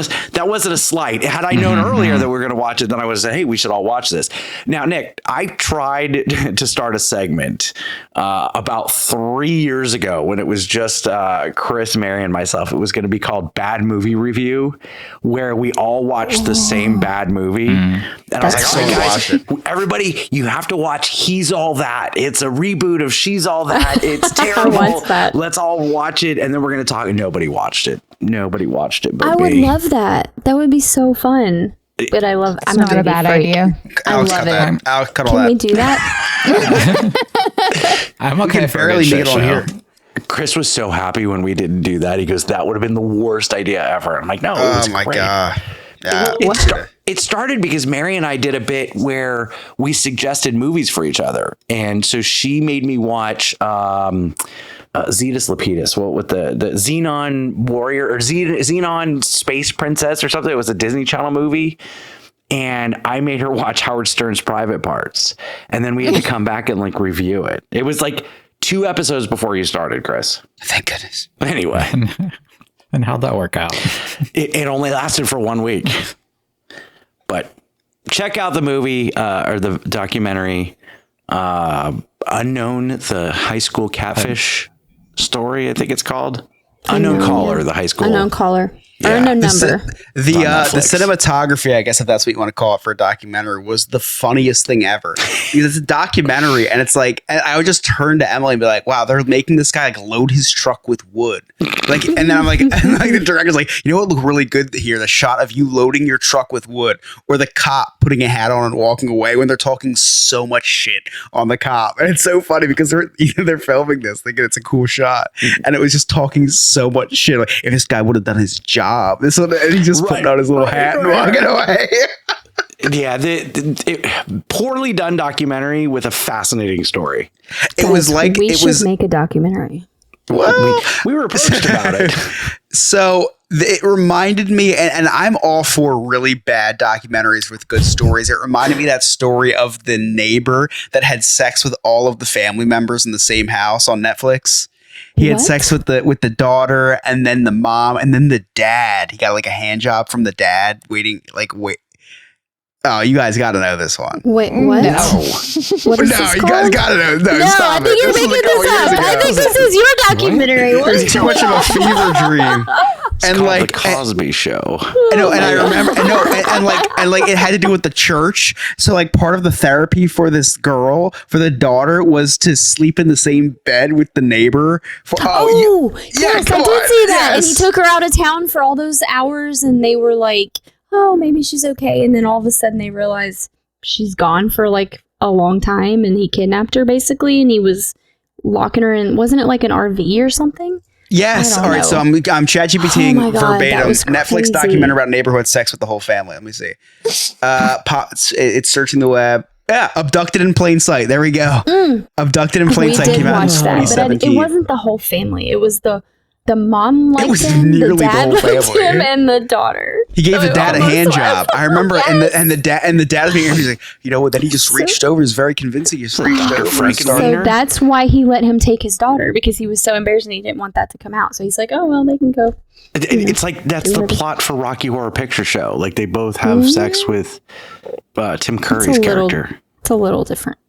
a slight. Had I known earlier that we were going to watch it, then I would have said, hey, we should all watch this. Now, Nick, I tried to start a segment about 3 years ago when it was just Chris, Mary, and myself. It was going to be called Bad Movie Review, where we all watched the same bad movie. And I was like, all right, guys, everybody, you have to watch He's All That. It's a reboot of She's All That. It's terrible. Let's all watch it, and then we're going to talk. Nobody watched it but I would love that. That would be so fun. But I'm not a bad idea. I love it. I'll cut all that. Can we do that? I'm okay. We can barely make it on here. Chris was so happy when we didn't do that. He goes, that would have been the worst idea ever. I'm like, no, it was great. God. Yeah. It started because Mary and I did a bit where we suggested movies for each other. And so she made me watch Zetus Lapidus, with the Xenon Warrior or Xenon Space Princess or something. It was a Disney Channel movie. And I made her watch Howard Stern's Private Parts. And then we had to come back and like review it. It was like 2 episodes before you started, Chris. Thank goodness. Anyway. And how'd that work out? It only lasted for 1 week. But check out the movie or the documentary, Unknown, the high school catfish story, I think it's called. Unknown Caller, the high school. Unknown Caller. Or unknown number. The cinematography, I guess if that's what you want to call it for a documentary, was the funniest thing ever. Because it's a documentary, and it's like, and I would just turn to Emily and be like, "Wow, they're making this guy like load his truck with wood." Like, and then I'm like, and like the director's like, "You know what looked really good here? The shot of you loading your truck with wood, or the cop putting a hat on and walking away when they're talking so much shit on the cop." And it's so funny because they're filming this thinking it's a cool shot, and it was just talking so much shit. Like, if this guy would have done his job. This one, and he just putting on his little hat and walking away. Yeah, poorly done documentary with a fascinating story. It was like we should make a documentary. Well, we were approached about it. So it reminded me, and I'm all for really bad documentaries with good stories. It reminded me of that story of the neighbor that had sex with all of the family members in the same house on Netflix. He had sex with the daughter, and then the mom, and then the dad. He got like a hand job from the dad. Oh, you guys got to know this one. Wait, what? No, What is this you called? guys got to know. No, I stop think it. you're This was making a couple this years up. I ago. think this is your documentary. It's too much of a fever dream. It's called the Cosby Show. I know, and I remember, and like it had to do with the church. So like part of the therapy for this girl, for the daughter, was to sleep in the same bed with the neighbor. Yes, I did see that. Yes. And he took her out of town for all those hours, and they were like, "Oh, maybe she's okay." And then all of a sudden, they realized she's gone for like a long time, and he kidnapped her basically, and he was locking her in. Wasn't it like an RV or something? Yes. All right. know. So I'm ChatGPTing Oh my God, verbatim that was Netflix crazy. documentary about neighborhood sex with the whole family. Let me see. It's searching the web. Yeah, Abducted in Plain Sight. There we go. Abducted in Plain We Sight did came out in watch that, but 2017. it wasn't the whole family. It was the mom liked was him, the nearly the dad whole liked family. him, and the daughter. He gave the dad a almost hand was. job. I remember, Yes. and the dad being he's like, you know what? Then he just reached over. He was very convincing. He just reached over and Frankenstein. started. So that's why he let him take his daughter, because he was so embarrassed and he didn't want that to come out. So he's like, "Oh well, they can go." It's like that's the plot for Rocky Horror Picture Show. Like they both have sex with Tim Curry's character. It's a little different.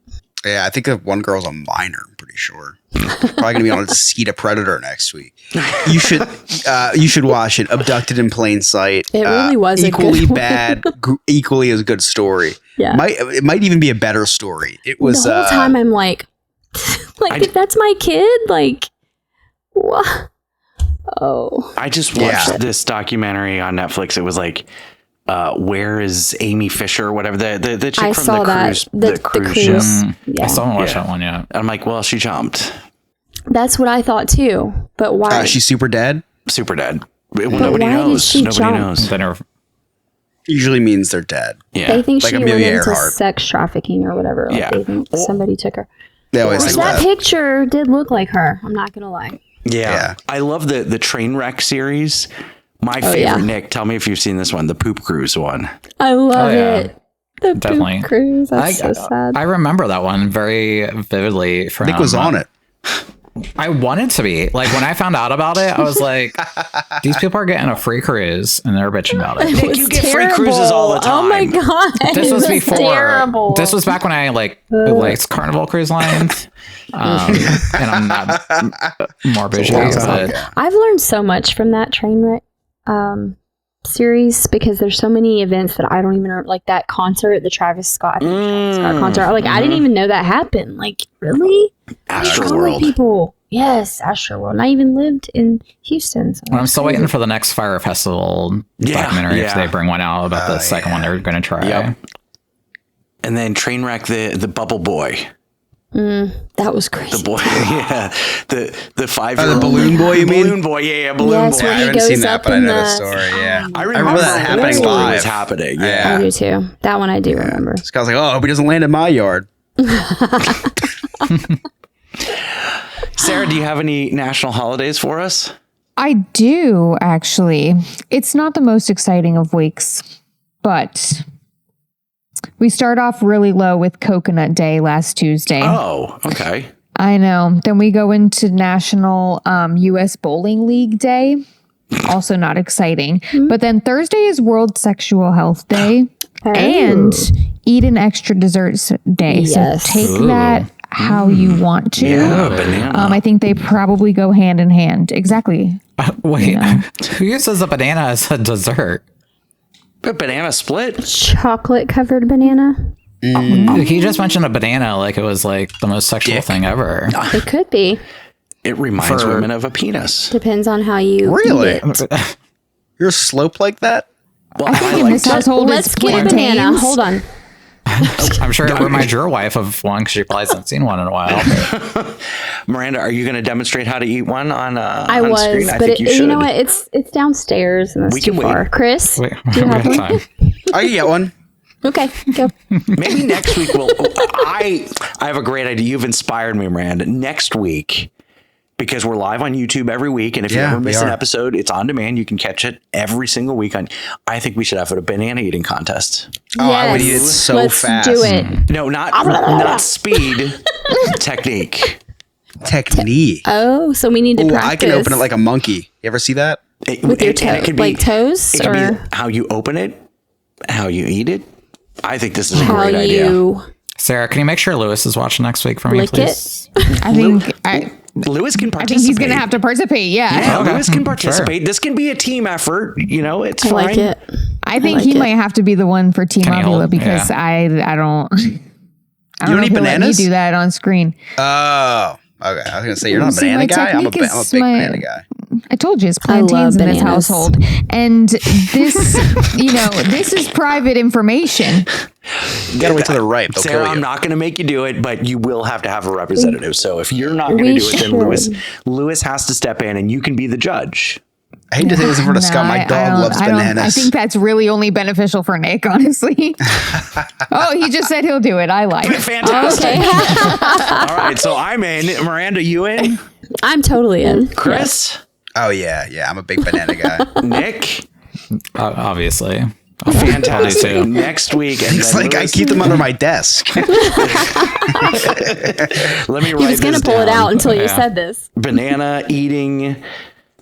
Yeah, I think that one girl's a minor. I'm pretty sure. Probably gonna be on Cheetah Predator next week. You should watch it. Abducted in Plain Sight. It really was a equally good one. bad, equally as good story. Yeah. It might even be a better story. It was The whole time I'm like, if that's my kid, like, what? Oh, I just watched this documentary on Netflix. It was like, where is Amy Fisher? Whatever the chick I from saw the that. cruise, The cruise cruise. ship. I still haven't watched that one yet. I'm like, well, she jumped. That's what I thought too. But why? she's super dead. Super dead. Well, But nobody why did knows. she Nobody jump? knows. Then her- Usually means they're dead. Yeah. They think Like she Amelia went into Earhart. sex trafficking or whatever. Like Yeah. they think somebody took her. They always But think that that. picture did look like her. I'm not gonna lie. Yeah. I love the train wreck series. My favorite, yeah. Nick, tell me if you've seen this one, the poop cruise one. I love yeah. it. The Definitely. poop cruise. That's so sad. I remember that one very vividly. From Nick was on it. I wanted to be. Like when I found out about it, I was like, these people are getting a free cruise and they're bitching about it. It was you get free cruises all the Oh my time. god. This was before. Terrible. This was back when I liked Carnival Cruise Lines. And I'm not more bougie. But I've learned so much from that train wreck series because there's so many events that I don't even remember, like that concert, the Travis Scott concert. Like I didn't even know that happened. Like really? Astroworld. People. Yes, Astroworld. And I even lived in Houston. So I'm still waiting for the next Fire Festival documentary if they bring one out about the second one they're going to try. Yep. And then Trainwreck, the Bubble Boy. that was crazy. The boy, yeah. The 5-year-old. The balloon boy, you mean? Balloon boy, yeah, balloon Yes, boy. when I he haven't goes seen that, up but I in know the the- story. Yeah, I remember that happening when it live. was happening. I Yeah. do too. That one I do remember. This guy's like, oh, I hope he doesn't land in my yard. Sarah, do you have any national holidays for us? I do, actually. It's not the most exciting of weeks, but we start off really low with Coconut Day last Tuesday. Oh, okay. I know. Then we go into National U.S. Bowling League Day. Also not exciting. But then Thursday is World Sexual Health Day. and eat an extra desserts day. Yes. So take that how you want to. Yeah, banana. I think they probably go hand in hand. Exactly. Wait, who uses a banana as a dessert? A banana split. Chocolate covered banana. He just mentioned a banana like it was like the most sexual thing ever. It could be. It reminds women of a penis. Depends on how you Really? eat it. You're a slope like that? Well, I think in this household Let's it's get a plantains. banana. Hold on. I'm sure it reminds your wife of one because she probably hasn't seen one in a while. Miranda, are you going to demonstrate how to eat one on I on was, screen? I but think you should. you know what? It's downstairs and it's We too can wait. far. Chris, Wait, do you we have have one? time. I can get one. Okay, go. Maybe next week we'll. I have a great idea. You've inspired me, Miranda. Next week, because we're live on YouTube every week, and if you Yeah, ever miss we an are. episode, it's on demand. You can catch it every single week. I think we should have a banana eating contest. Oh, I would eat it Yes, so let's fast. do it. No, not speed, technique. Technique. Oh, so we need to Ooh, practice. I can open it like a monkey. You ever see that? with your like toes, It could or be how you open it, how you eat it. I think this is a how great idea. you Sarah, can you make sure Lewis is watching next week for me, lick please? I think Lewis can I participate. think he's gonna have to participate. Yeah. Yeah, Okay. Lewis can Sure. participate. This can be a team effort. You know, it's I fine. like it. I think like he it. might have to be the one for Team Can he Avila hold? because Yeah. I don't You know don't if eat he'll let me bananas? do that on screen. Oh, okay. I was gonna say you're not a See, banana my guy. I'm a technique big is banana guy. I told you it's I love plantains in this bananas. household, and this, this is private information. You gotta wait till they're ripe. They'll Sarah, kill you. I'm not going to make you do it, but you will have to have a representative. So if you're not going We to do it, then should. Lewis has to step in, and you can be the judge. I hate to say this in front of Scott. My dog loves bananas. I think that's really only beneficial for Nick, honestly. Oh, he just said he'll do it. I lied. Fantastic. Okay. All right, so I'm in. Miranda, you in? I'm totally in. Chris? Oh yeah, I'm a big banana guy. Nick? Obviously. Fantastic. too. Next week. And It's then like I Lewis- keep them under my desk. Let me He write was gonna this pull it down. out until you Yeah. said this. Banana eating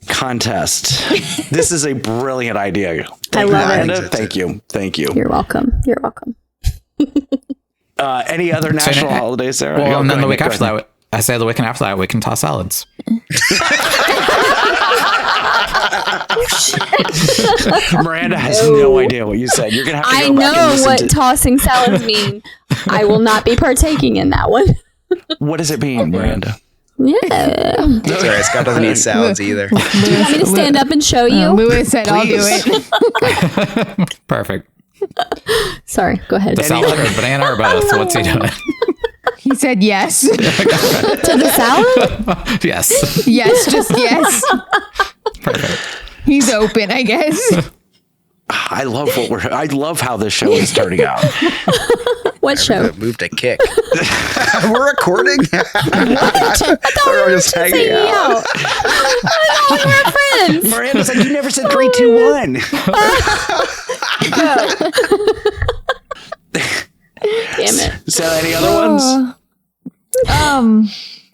contest. This is a brilliant idea. I love it. Miranda, I think so, thank you. Thank you. You're welcome. You're welcome. Any other national holidays, Sarah? Well, Go and then ahead, the week Nick, after go ahead. that, I say the weekend after that, we can toss salads. Miranda has no idea what you said. You're gonna have to I go back and know listen what to tossing salads mean. I will not be partaking in that one. what does it mean, Miranda? Yeah. It's all right. Scott doesn't eat salads either. Do you want me to stand up and show you? Lewis said, "I'll do Please. it." Perfect. Sorry. Go ahead. The salad or banana or both? What's he doing? He said yes. To the salad? Yes. Yes, just yes. Perfect. He's open, I guess. I love how this show is turning out. What show? Move to kick. We're recording. We're just hanging Hanging out. out. I thought we were friends. Miranda's like, you never said 3, 2, 1. Damn it. So any other ones?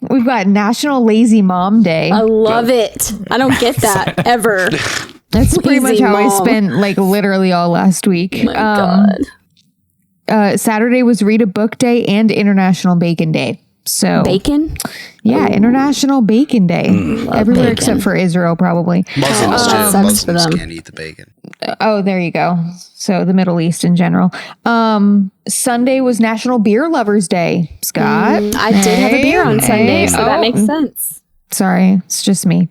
We've got National Lazy Mom Day. I love it. I don't get that ever. That's pretty much Lazy how I mom. spent like literally all last week. My God. Saturday was Read a Book Day and International Bacon Day. So Bacon? yeah, International Bacon Day. Everywhere bacon. except for Israel, probably. Muslims that too. sucks for Muslims them. can't eat the bacon. Oh, there you go. So the Middle East in general. Sunday was National Beer Lovers Day. Scott, I did have a beer on Sunday, so that makes sense. Sorry, it's just me.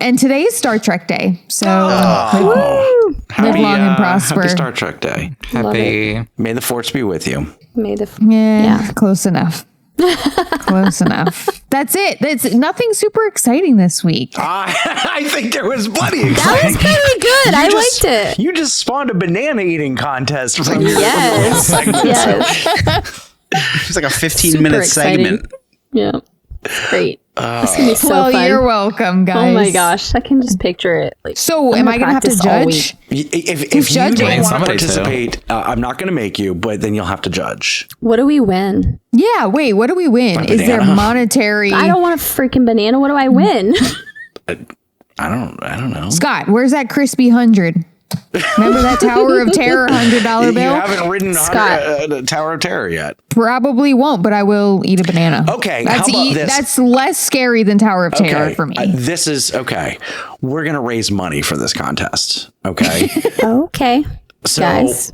And today is Star Trek Day. So live long and prosper. Happy Star Trek Day. Happy. May the force be with you. May the Yeah, close enough. Close enough. That's it. That's nothing super exciting this week. I think there was plenty of That was pretty good. I liked it. You just spawned a banana eating contest from your Yes. segment. Yes. It's like a Super 15-minute exciting. segment. Yeah. It's great. It's gonna be so Well, fun. you're welcome, guys. Oh my gosh, I can just picture it. Like, So, I'm am I going to have to practice all judge? If you judging? don't want to Somebody to. participate, I'm not going to make you, but then you'll have to judge. What do we win? Yeah, wait, what do we win? Is there banana. monetary? I don't want a freaking banana. What do I win? I don't know. Scott, where's that crispy 100? Remember that Tower of Terror $100 bill? You haven't ridden Scott. Tower of Terror yet. Probably won't, but I will eat a banana. Okay, how about this? That's less scary than Tower of Terror for me. This is okay. We're gonna raise money for this contest. Okay. Okay, So, guys.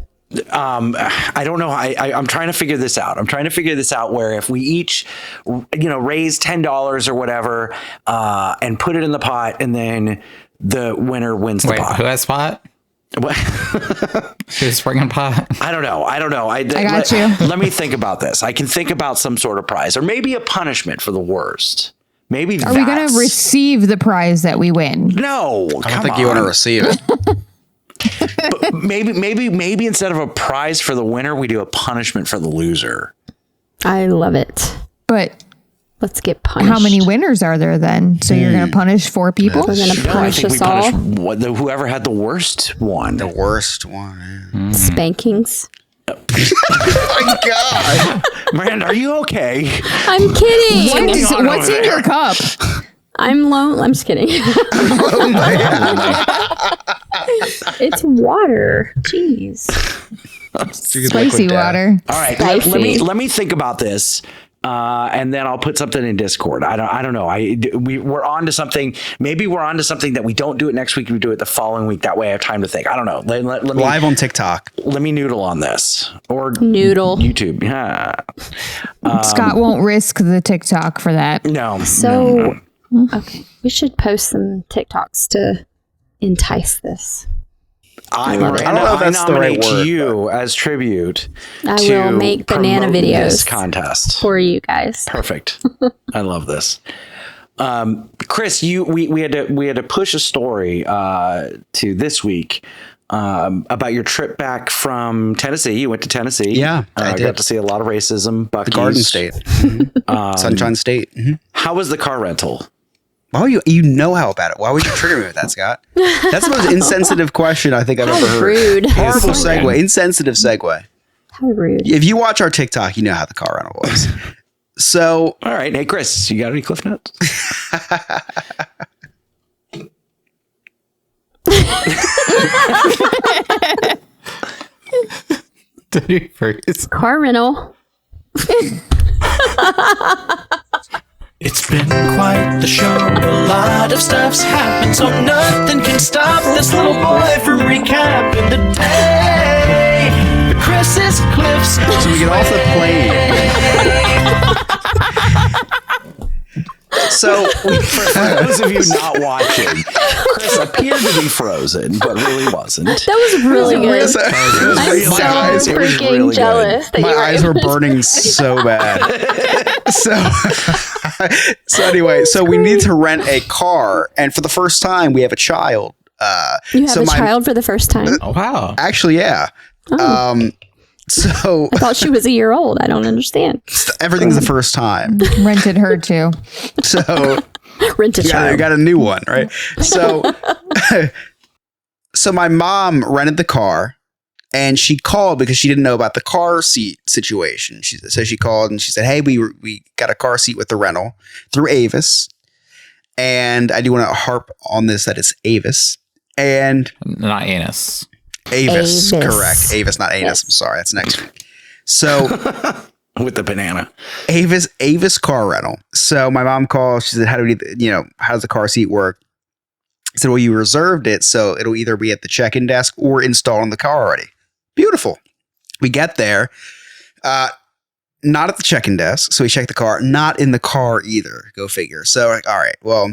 I don't know. I'm trying to figure this out. I'm trying to figure this out where if we each, raise $10 or whatever, and put it in the pot, and then the winner wins the pot. Who has pot? What? Who's bringing pot? I don't know. I got you. Let me think about this. I can think about some sort of prize or maybe a punishment for the worst. Maybe Are we going to receive the prize that we win? No, I don't think you want to receive it. But maybe instead of a prize for the winner, we do a punishment for the loser. I love it. But let's get punished. how many winners are there then? So you're going to punish 4 people? We're going to punish us all. Whoever had the worst one. The worst one. Mm-hmm. Spankings. Oh my God. Miranda, are you okay? I'm kidding. What's in your cup? I'm low. I'm just kidding. Oh my God. It's water. Jeez. Spicy water. All right. Spicy. Let me think about this. And then I'll put something in Discord. I don't know. We're on to something. Maybe we're on to something that we don't do it next week. We do it the following week. That way I have time to think. I don't know. Let me, Live on TikTok. Let me noodle on this or Noodle. YouTube. Yeah. Scott won't risk the TikTok for that. No. So, okay. We should post some TikToks to entice this. I don't know if that's the right nominate word, you as tribute. I to will make banana promote videos this contest for you guys. Perfect. I love this. Chris, we had to push a story to this week about your trip back from Tennessee. You went to Tennessee. Yeah, I did. Got to see a lot of racism. Buc-ee's. The Garden State. Mm-hmm. Sunshine State. Mm-hmm. How was the car rental? Oh, you know how bad it. Why would you trigger me with that, Scott? That's the most insensitive question I think I've ever heard. Rude. Horrible segue. Insensitive segue. How rude. If you watch our TikTok, you know how the car rental was. So, all right. Hey, Chris, you got any Cliff Notes? Car rental. It's been quite the show. A lot of stuff's happened, so nothing can stop this little boy from recapping the day. The Chris's Cliff's Notes. So we get off the plane. So, for those of you not watching, Chris appeared to be frozen, but really wasn't. That was really good. It was I'm so freaking jealous. That My you were eyes able were to- burning so bad. So anyway, so we need to rent a car, and for the first time, we have a child. You have a child for the first time. Oh, wow. Actually, yeah. Oh. So I thought she was a year old. I don't understand. everything's the first time. Rented her too. So Rent a you child. got a new one, right? So, so my mom rented the car, and she called because she didn't know about the car seat situation. She called and she said, "Hey, we got a car seat with the rental through Avis." And I do want to harp on this that it's Avis and Not anus. Avis, Avis. correct? Avis, not anus. I'm sorry, that's next week. So. With the banana. Avis car rental. So my mom called. She said, how does the car seat work? I said, well, you reserved it, so it'll either be at the check-in desk or installed in the car already. Beautiful. We get there, not at the check-in desk. So we check the car, not in the car either. Go figure. So we're like, all right, well,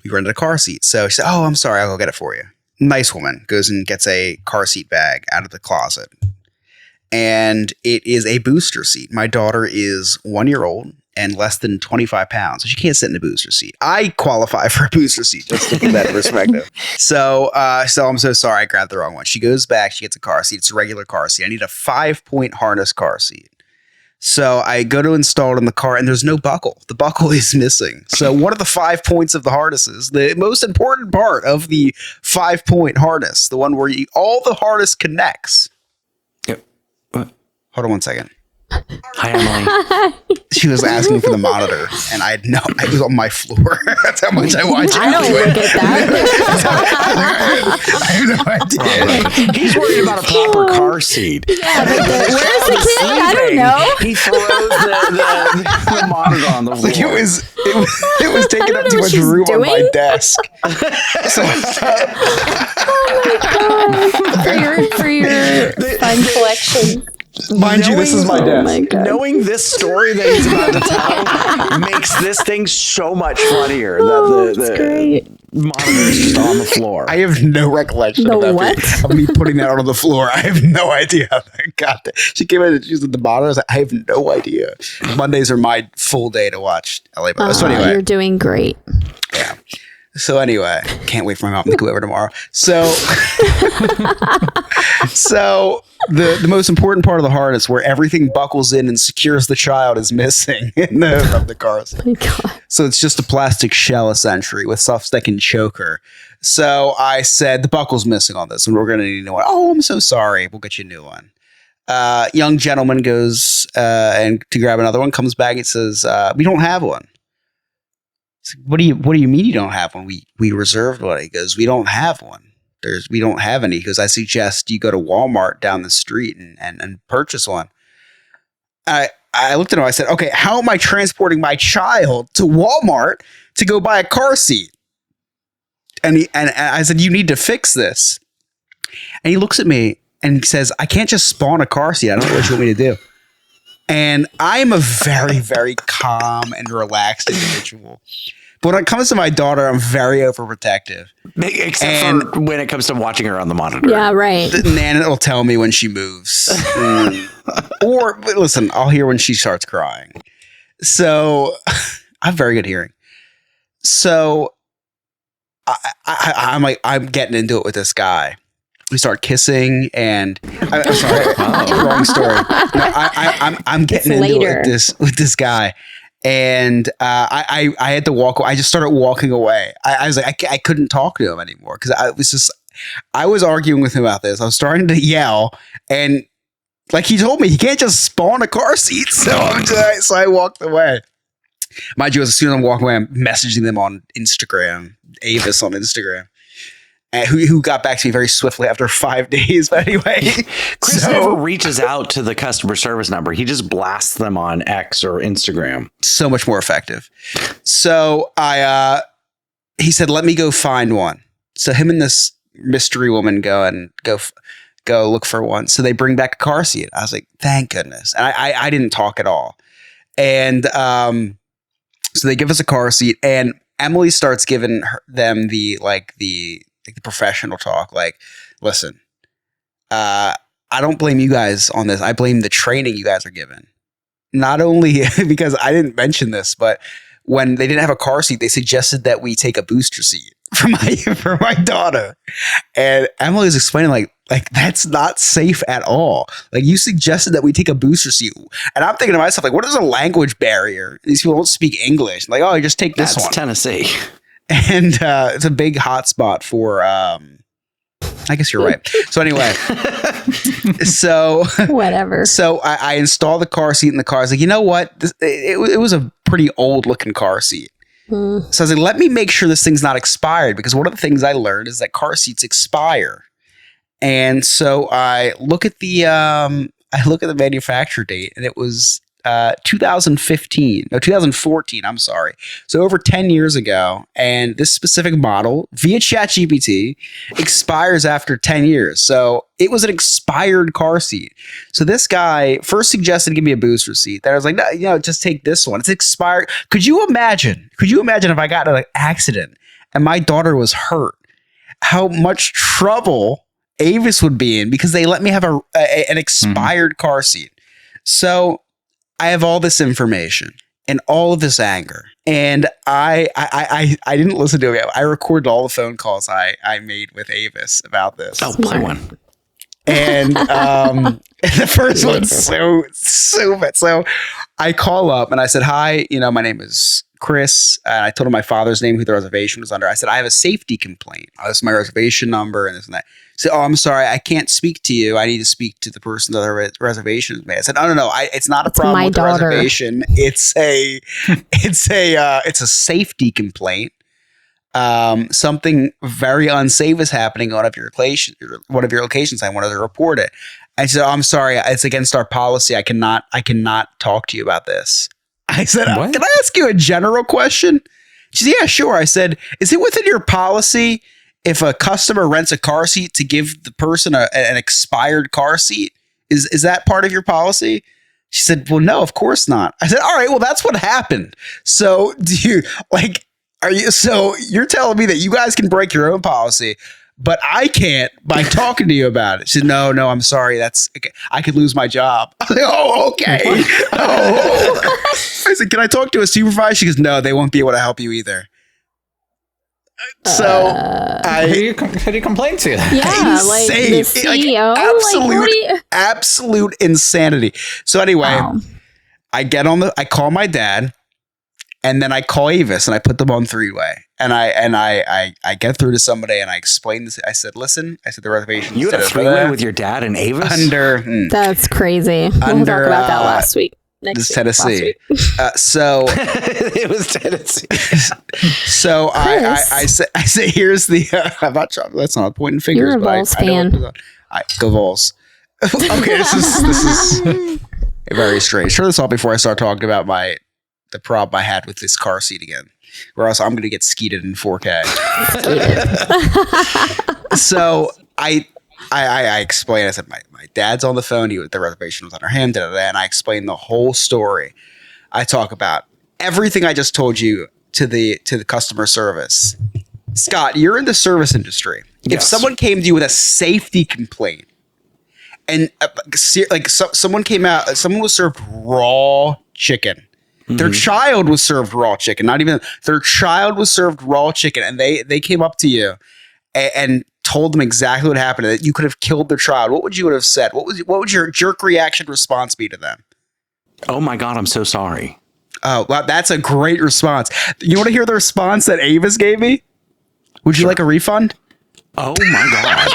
we rented a car seat. So she said, oh, I'm sorry, I'll go get it for you. Nice woman goes and gets a car seat bag out of the closet. And it is a booster seat. My daughter is 1 year old and less than 25 pounds. So she can't sit in a booster seat. I qualify for a booster seat, just to put that in perspective. So I'm so sorry, I grabbed the wrong one. She goes back, she gets a car seat. It's a regular car seat. I need a 5-point harness car seat. So I go to install it in the car and there's no buckle. The buckle is missing. So one of the 5 points of the harnesses, the most important part of the 5-point harness, the one where all the harness connects. Yep. What? Hold on one second. Hi, Emily. She was asking for the monitor, and I know it was on my floor. That's how much I watch. I don't look at that. I have no idea. He's worried about a proper car seat. Yeah, but where's the kid? I don't know. He throws the monitor on the floor. Like it was taking up too what much she's room on my doing. desk. For your fun collection. Mind you, this is my Oh my desk. God. Knowing this story that he's about to tell makes this thing so much funnier. Oh, That that's the great. monitor is just on the floor. I have no recollection The of that what? of me putting that on the floor. I have no idea how I got that. She came in and she was at the bottom. I was like, I have no idea. Mondays are my full day to watch LA. So anyway, You're doing great. yeah. So anyway, can't wait for my mom to come over tomorrow. So, the most important part of the harness, where everything buckles in and secures the child, is missing in the cars. Oh my God. So it's just a plastic shell essentially with stuff that can choke her. So I said the buckle's missing on this, and we're going to need a new one. Oh, I'm so sorry. We'll get you a new one. Young gentleman goes and to grab another one, comes back and says, "We don't have one." What do you mean you don't have one? We reserved one. He goes, we don't have one. We don't have any. He goes, I suggest you go to Walmart down the street and purchase one. I looked at him. I said, okay, how am I transporting my child to Walmart to go buy a car seat? And I said, you need to fix this. And he looks at me and he says, I can't just spawn a car seat. I don't know what you want me to do. And I'm a very, very calm and relaxed individual. But when it comes to my daughter, I'm very overprotective. Except for when it comes to watching her on the monitor. Yeah, right. The Nana will tell me when she moves. Or, listen, I'll hear when she starts crying. So, I have very good hearing. So, I'm like, I'm getting into it with this guy. We start kissing, and I'm sorry, wrong story. No, I'm getting into it with this guy, and I had to walk. I just started walking away. I was like, I couldn't talk to him anymore because I was arguing with him about this. I was starting to yell, and like he told me, you can't just spawn a car seat. So I walked away. Mind you, as soon as I'm walking away, I'm messaging them on Instagram, Avis on Instagram. Who got back to me very swiftly after 5 days. But anyway, Chris never reaches out to the customer service number. He just blasts them on X or Instagram. So much more effective. So he said, let me go find one. So him and this mystery woman go look for one. So they bring back a car seat. I was like, thank goodness. And I didn't talk at all. And so they give us a car seat, and Emily starts giving them the professional talk. Like, listen, I don't blame you guys on this. I blame the training you guys are given. Not only because I didn't mention this, but when they didn't have a car seat, they suggested that we take a booster seat for my daughter. And Emily's explaining like that's not safe at all. Like, you suggested that we take a booster seat. And I'm thinking to myself, like, what is a language barrier? These people don't speak English. Like, oh, just take this one. That's Tennessee. And it's a big hotspot for, I guess you're right. So anyway, Whatever. So I installed the car seat in the car. I was like, you know what? It was a pretty old looking car seat. So I was like, let me make sure this thing's not expired, because one of the things I learned is that car seats expire. And so I look at the manufacture date, and it was 2014. I'm sorry. So over 10 years ago, and this specific model via ChatGPT expires after 10 years. So it was an expired car seat. So this guy first suggested give me a booster seat. Then I was like, no, just take this one. It's expired. Could you imagine if I got in an accident and my daughter was hurt, how much trouble Avis would be in, because they let me have an expired car seat. So I have all this information and all of this anger, and I didn't listen to it. I recorded all the phone calls I made with Avis about this. Oh, play one. And the first one's so bad. So I call up and I said, hi, my name is Chris, and I told him my father's name, who the reservation was under. I said, I have a safety complaint. This is my reservation number and this and that. He said, oh, I'm sorry, I can't speak to you. I need to speak to the person that the reservation is made. I said, no, it's not a problem with the reservation. It's a safety complaint. Something very unsafe is happening on one of your locations. I wanted to report it. I said, oh, I'm sorry, it's against our policy. I cannot talk to you about this. I said, can I ask you a general question? She said, yeah, sure. I said, is it within your policy if a customer rents a car seat to give the person an expired car seat? Is that part of your policy? She said, well, no, of course not. I said, all right, well, that's what happened. So you're telling me that you guys can break your own policy, but I can't by talking to you about it. She said, no, I'm sorry. I could lose my job. I was like, oh, okay. I said, can I talk to a supervisor? She goes, no, they won't be able to help you either. So who do you complain to? Yeah, like the CEO. Absolute insanity. So anyway, I call my dad. And then I call Avis and I put them on three-way. And I get through to somebody and I explain this. I said, listen, the reservation. You had a three-way with your dad and Avis? That's crazy. We'll talk about that last week. This Tennessee. So it was Tennessee. So I say, here's the. I'm not trying. That's not pointing fingers. You're a Vols fan. Go Vols. Okay, this is very strange. Turn this off before I start talking about the problem I had with this car seat again, or else I'm going to get skeeted in 4K. So I explained. I said my dad's on the phone. The reservation was under him. And I explained the whole story. I talk about everything I just told you to the customer service. Scott, you're in the service industry. Yes. If someone came to you with a safety complaint, and someone was served raw chicken. Mm-hmm. Their child was served raw chicken. Their child was served raw chicken, and they came up to you and told them exactly what happened. That you could have killed their child. What would you have said? What would your jerk reaction response be to them? Oh my God, I'm so sorry. Oh, well, that's a great response. You want to hear the response that Avis gave me? Would you like a refund? Oh my God.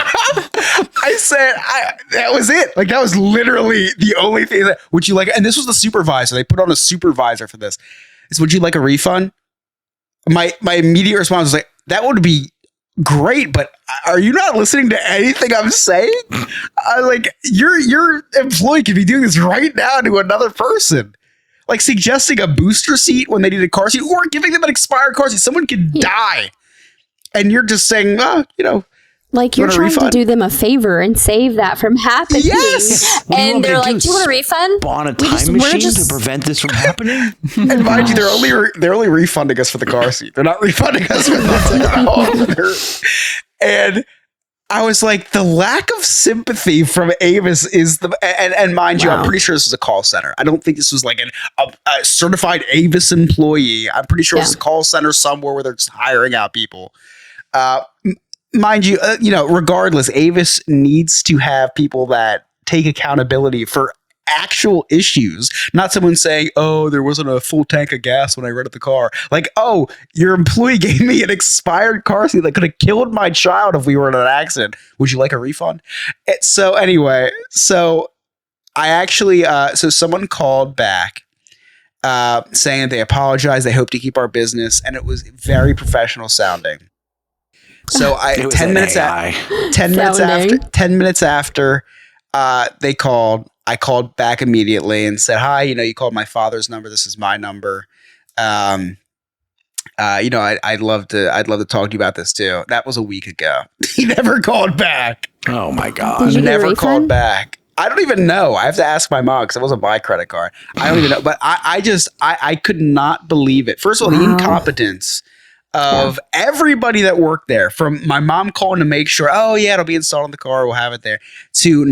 I said, that was it. Like, that was literally the only thing that, would you like, and this was the supervisor. They put on a supervisor for this. I said, would you like a refund? My immediate response was like, that would be great, but are you not listening to anything I'm saying? Like, your employee could be doing this right now to another person. Like suggesting a booster seat when they need a car seat, or giving them an expired car seat. Someone could die. And you're just saying, like you're trying to do them a favor and save that from happening. Yes. And they're like, do you want a refund? On a time machine to prevent this from happening? And mind you, they're only refunding us for the car seat. They're not refunding us for the And I was like, the lack of sympathy from Avis is and mind you, I'm pretty sure this was a call center. I don't think this was like a certified Avis employee. I'm pretty sure it's a call center somewhere where they're just hiring out people. Mind you, regardless, Avis needs to have people that take accountability for actual issues, not someone saying, oh, there wasn't a full tank of gas when I rented the car. Like, oh, your employee gave me an expired car seat that could have killed my child if we were in an accident. Would you like a refund? So anyway, I actually, someone called back saying that they apologize. They hope to keep our business. And it was very professional sounding. So 10 minutes after they called, I called back immediately and said, hi, you called my father's number. This is my number. I'd love to talk to you about this too. That was a week ago. He never called back. Oh my God. He never called back. I don't even know. I have to ask my mom because it wasn't my credit card. I don't even know. But I could not believe it. First of all, the incompetence of everybody that worked there, from my mom calling to make sure, oh yeah, it'll be installed in the car, we'll have it there, to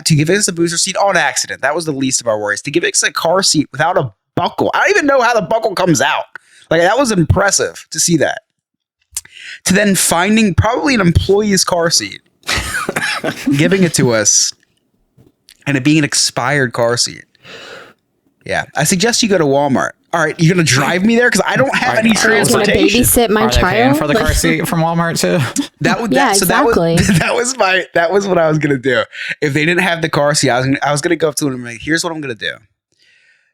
give us a booster seat on accident. That was the least of our worries. To give us a car seat without a buckle. I don't even know how the buckle comes out. Like, that was impressive to see that. To then finding probably an employee's car seat, giving it to us, and it being an expired car seat. Yeah, I suggest you go to Walmart. all right, you're gonna drive me there because I don't have any You're gonna transportation. babysit my Are they paying child for the car seat from Walmart too? Exactly. That was what I was gonna do. If they didn't have the car seat, I was gonna go up to them and be like, here's what I'm gonna do.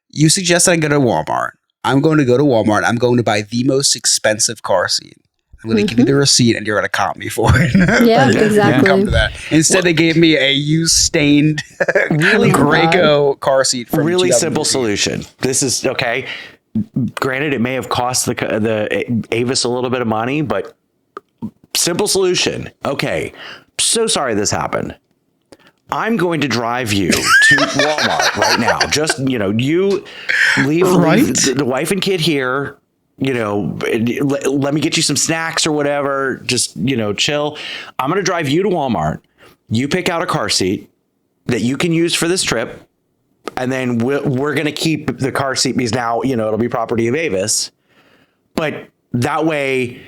You suggested I go to Walmart. I'm going to go to Walmart. I'm going to buy the most expensive car seat. I'm going to give you the receipt and you're going to comp me for it. Yeah, exactly. Come to that. Instead, they gave me a used-stained Graco car seat. From Really simple solution. This is okay. Granted, it may have cost the Avis a little bit of money, but simple solution. Okay, so sorry this happened. I'm going to drive you to Walmart right now. Just, you leave the wife and kid here. Let me get you some snacks or whatever. Just, chill. I'm going to drive you to Walmart. You pick out a car seat that you can use for this trip. And then we're going to keep the car seat because now, it'll be property of Avis. But that way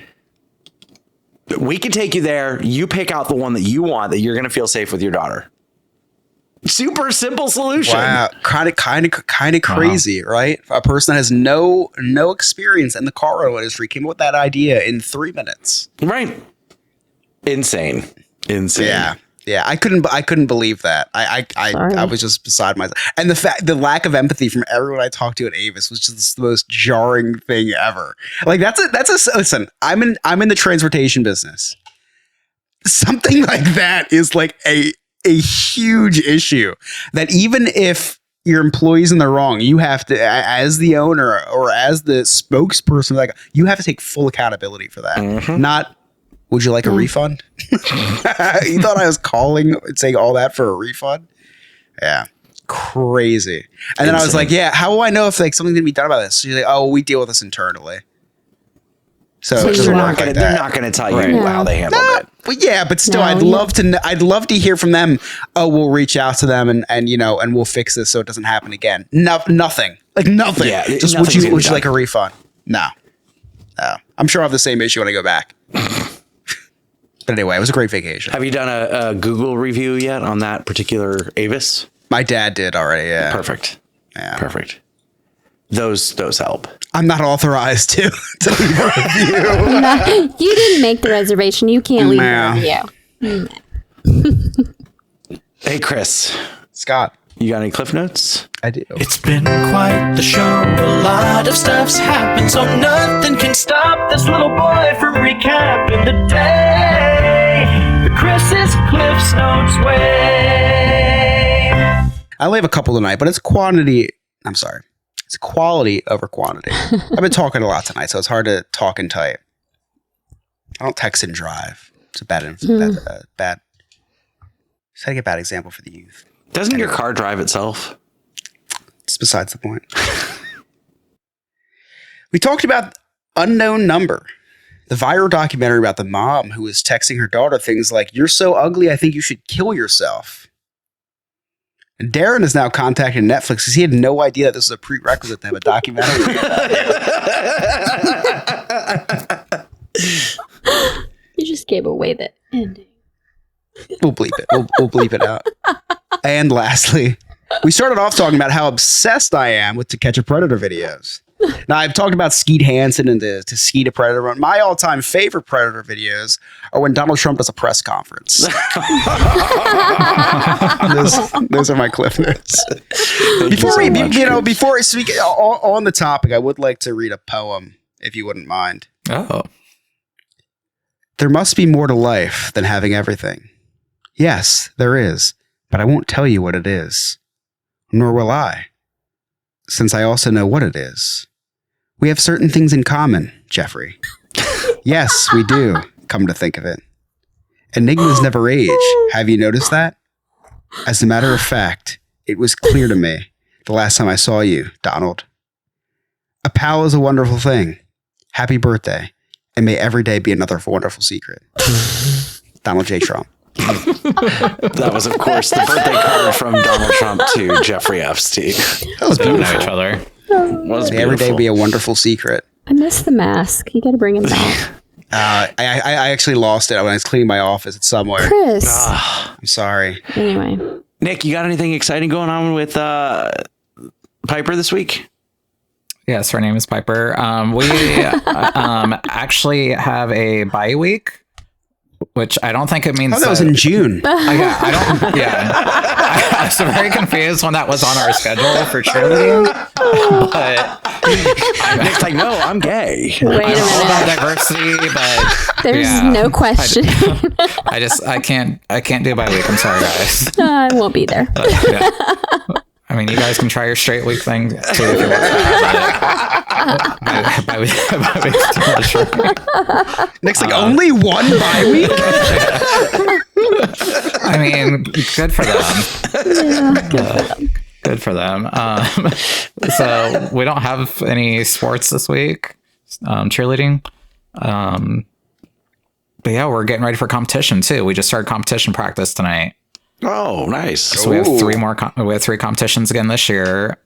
we can take you there. You pick out the one that you want that you're going to feel safe with your daughter. Super simple solution. Wow, kind of crazy, right? A person that has no experience in the car rental industry came up with that idea in 3 minutes. Right. Insane. Yeah. I couldn't believe that. I was just beside myself. And the lack of empathy from everyone I talked to at Avis was just the most jarring thing ever. Like listen, I'm in the transportation business. Something like that is like a huge issue that even if your employee's in the wrong, you have to, as the owner or as the spokesperson, like you have to take full accountability for that. Not, would you like a refund? You thought I was calling and saying all that for a refund? Yeah. Crazy. And then I was like, yeah, how will I know if like something's gonna be done about this? So you're like, oh, we deal with this internally. So they're not going to tell you how they handled it. But yeah, but still, I'd love to hear from them. Oh, we'll reach out to them and we'll fix this so it doesn't happen again. Nothing. Like nothing. Yeah, just would you like a refund? No. I'm sure I'll have the same issue when I go back. But anyway, it was a great vacation. Have you done a Google review yet on that particular Avis? My dad did already. Yeah. Perfect. Yeah. Perfect. Those help. I'm not authorized to leave a review. You didn't make the reservation. You can't leave a review. Hey, Chris. Scott. You got any Cliff Notes? I do. It's been quite the show. A lot of stuff's happened, so nothing can stop this little boy from recapping the day. The Chris's Cliff's Notes way. I only have a couple tonight, but it's quantity. I'm sorry. It's quality over quantity. I've been talking a lot tonight, so it's hard to talk and type. I don't text and drive. It's a bad. It's like a bad example for the youth. Doesn't your car drive itself? It's besides the point. We talked about Unknown Number, the viral documentary about the mom who was texting her daughter things like, "You're so ugly, I think you should kill yourself." And Darren is now contacting Netflix because he had no idea that this was a prerequisite to have a documentary. You just gave away the ending. We'll bleep it. We'll bleep it out. And lastly, we started off talking about how obsessed I am with To Catch a Predator videos. Now, I've talked about Skeet Hansen and To Skeet a Predator. My all-time favorite Predator videos are when Donald Trump does a press conference. Those are my Cliff Notes. Before I speak on the topic, I would like to read a poem, if you wouldn't mind. Oh. There must be more to life than having everything. Yes, there is, but I won't tell you what it is. Nor will I, since I also know what it is. We have certain things in common, Jeffrey. Yes, we do, come to think of it. Enigmas never age. Have you noticed that? As a matter of fact, it was clear to me the last time I saw you, Donald. A pal is a wonderful thing. Happy birthday, and may every day be another wonderful secret. Donald J. Trump. That was, of course, the birthday card from Donald Trump to Jeffrey Epstein. That was beautiful. Each other. May every day be a wonderful secret. I miss the mask. You got to bring it back. I actually lost it when I was cleaning my office. It's somewhere. Chris. I'm sorry. Anyway. Nick, you got anything exciting going on with Piper this week? Yes, her name is Piper. We actually have a bye week, which I don't think it means. Oh, that was in June. Yeah, I was very confused when that was on our schedule for cheerleading. But Nick's like, no, I'm gay. Wait a I'm all about minute. diversity, but There's no question. I can't do bye week. I'm sorry, guys. I won't be there. But, yeah. I mean, you guys can try your straight week thing too if you want. Bye week's too much for me. Nick's like, only one bye week? I mean, good for them. Good for them. So we don't have any sports this week, cheerleading. But yeah, we're getting ready for competition too. We just started competition practice tonight. Oh, nice. So we have three more. We have 3 competitions again this year.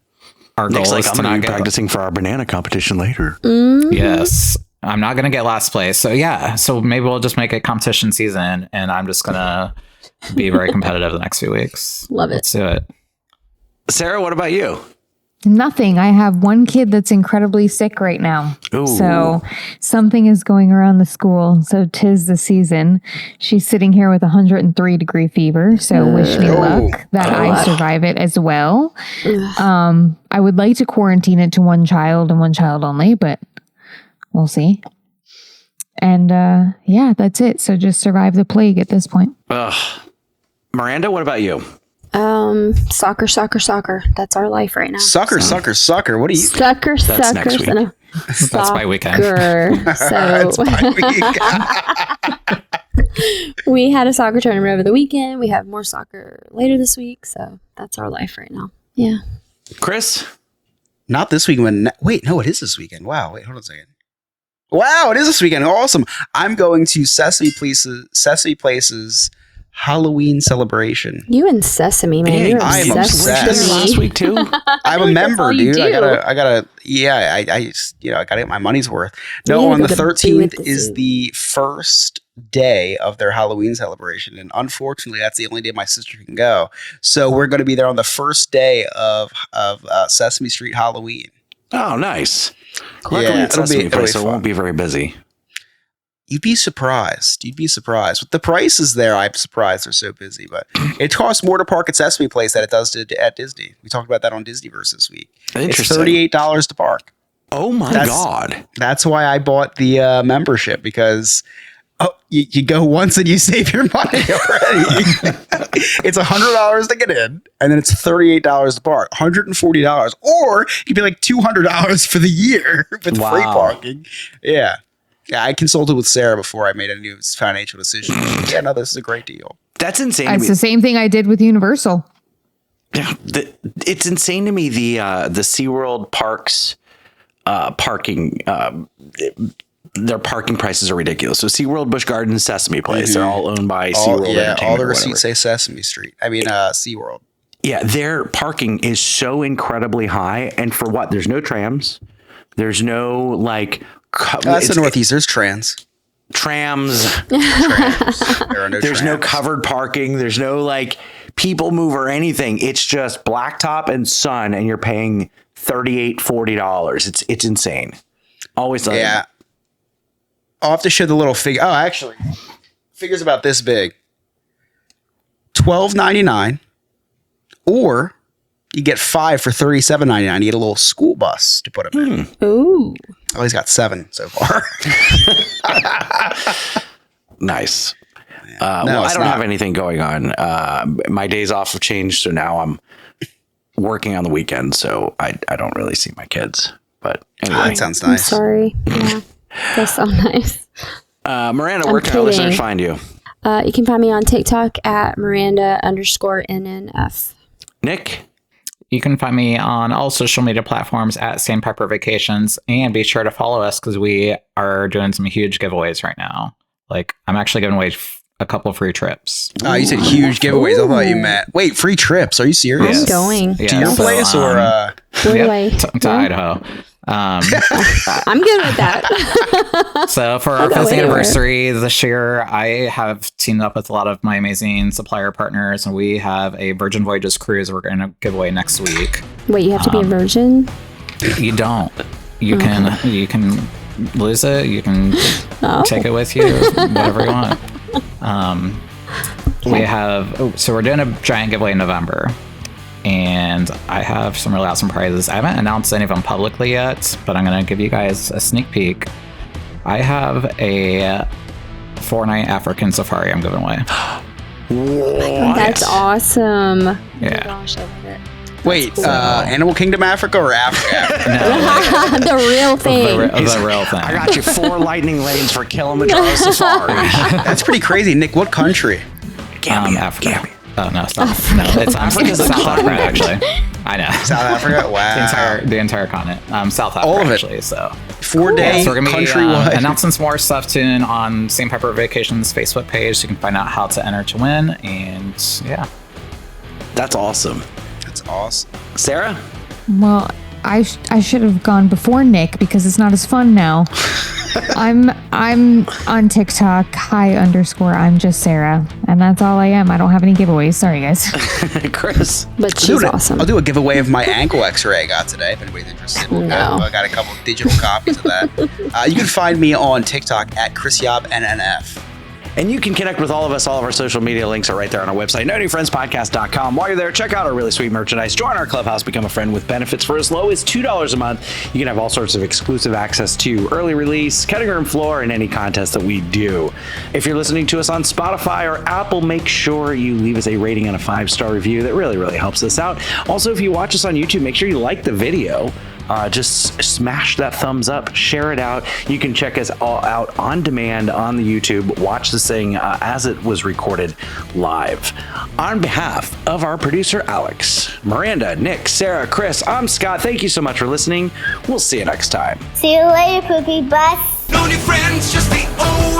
Our Nick's goal like, is I'm to going not to be get practicing for our banana competition later. Yes, I'm not gonna get last place. So yeah, so maybe we'll just make it competition season, and I'm just gonna be very competitive the next few weeks. Love it. Let's do it. Sarah, what about you? Nothing. I have one kid that's incredibly sick right now. Ooh. So something is going around the school. So 'tis the season. She's sitting here with 103-degree fever. So wish me luck that I survive it as well. I would like to quarantine it to one child and one child only, but we'll see. And yeah, that's it. So just survive the plague at this point. Miranda, what about you? Soccer. That's our life right now. Sucker. What do you? Sucker. next week. That's my weekend. So we had a soccer tournament over the weekend. We have more soccer later this week. So that's our life right now. Yeah. Chris? Not this weekend. Wait, no, it is this weekend. Wow. Wait, hold on a second. Wow, it is this weekend. Awesome. I'm going to Sesame Place's Halloween celebration. You and Sesame, man. Hey, You're I'm obsessed obsessed. with Last me. week too? I'm a member, all you dude. do. I gotta, yeah, I gotta get my money's worth. No, You on the gotta be with 13th the is zoo. the first day of their Halloween celebration. And unfortunately, that's the only day my sister can go. So we're going to be there on the first day of Sesame Street Halloween. Oh, nice. Luckily, Yeah, it's it'll be Sesame Place, so it fun. won't be very busy. You'd be surprised. With the prices there, I'm surprised they're so busy. But it costs more to park at Sesame Place than it does at Disney. We talked about that on Disneyverse this week. It's Interesting. $38 to park. Oh my God. That's why I bought the membership, because you go once and you save your money already. It's $100 to get in, and then it's $38 to park, $140, or you could be like $200 for the year with free parking. Yeah. Yeah, I consulted with Sarah before I made any financial decision. Yeah, no, this is a great deal. That's insane to It's me. the same thing I did with Universal. Yeah, it's insane to me, the SeaWorld parks parking, their parking prices are ridiculous. So SeaWorld, Busch Gardens, Sesame Place, they're all owned by SeaWorld Entertainment. All the or receipts whatever. say Sesame Street. SeaWorld. Yeah, their parking is so incredibly high. And for what? There's no trams. There's no like... That's the Northeast. There's trams. Trams. There are no There's no trams. covered parking. There's no like people mover or anything. It's just blacktop and sun, and you're paying $38-$40. It's insane. Always done. Yeah. I'll have to show the little figure. Oh, actually, figure's about this big. $12.99, or you get 5 for $37.99. You get a little school bus to put them in. Ooh. Oh, he's got 7 so far. Nice. No, Well, I it's don't not. have anything going on. My days off have changed, so now I'm working on the weekend, so I don't really see my kids. But anyway, That sounds I'm nice. sorry. Yeah. That's so nice. Miranda, I'm where can our listeners kidding. find you? You can find me on TikTok at Miranda_NNF. Nick? You can find me on all social media platforms at Sandpiper Vacations, and be sure to follow us because we are doing some huge giveaways right now. Like, I'm actually giving away a couple of free trips. Oh, you said huge giveaways. I thought you meant. Wait, free trips. Are you serious? I'm going. To your place or? Where do I? To Idaho. I'm good with that. So for our go 5th anywhere. anniversary this year, I have teamed up with a lot of my amazing supplier partners, and we have a Virgin Voyages cruise we're going to give away next week. Wait, you have to be a virgin? You don't. You can lose it. You can take it with you. Whatever you want. We're doing a giant giveaway in November, and I have some really awesome prizes. I haven't announced any of them publicly yet, but I'm gonna give you guys a sneak peek. I have a 4-night African safari I'm giving away. That's awesome. Yeah. Oh my gosh, I love it. Wait, cool. Animal Kingdom Africa or Africa? No, The real thing. the real thing. I got you 4 lightning lanes for Kilimanjaro Safari. That's pretty crazy. Nick, what country? Africa. Oh no, it's not. No, it's South Africa actually. I know. South Africa? Wow. The entire continent. South Africa All of it. actually. So 4-day so we're gonna be countrywide. announcing some more stuff soon on Sandpiper Vacations Facebook page, so you can find out how to enter to win. And yeah, That's awesome. That's awesome. Sarah? Well, I should have gone before Nick because it's not as fun now. I'm on TikTok, I'm just Sarah, and that's all I am. I don't have any giveaways. Sorry, guys. Chris? But she's awesome. I'll do a giveaway of my ankle X-ray I got today. If anybody's interested, I got a couple of digital copies of that. You can find me on TikTok at ChrisYobNNF. And you can connect with all of us. All of our social media links are right there on our website, NoNewFriendsPodcast.com. While you're there, check out our really sweet merchandise. Join our clubhouse, become a friend with benefits for as low as $2 a month. You can have all sorts of exclusive access to early release, cutting room floor, and any contest that we do. If you're listening to us on Spotify or Apple, make sure you leave us a rating and a 5-star review. That really, really helps us out. Also, if you watch us on YouTube, make sure you like the video. Just smash that thumbs up, share it out. You can check us all out on demand on the YouTube. Watch this thing as it was recorded live. On behalf of our producer, Alex, Miranda, Nick, Sarah, Chris, I'm Scott. Thank you so much for listening. We'll see you next time. See you later, Poopy Bus. No new friends, just the old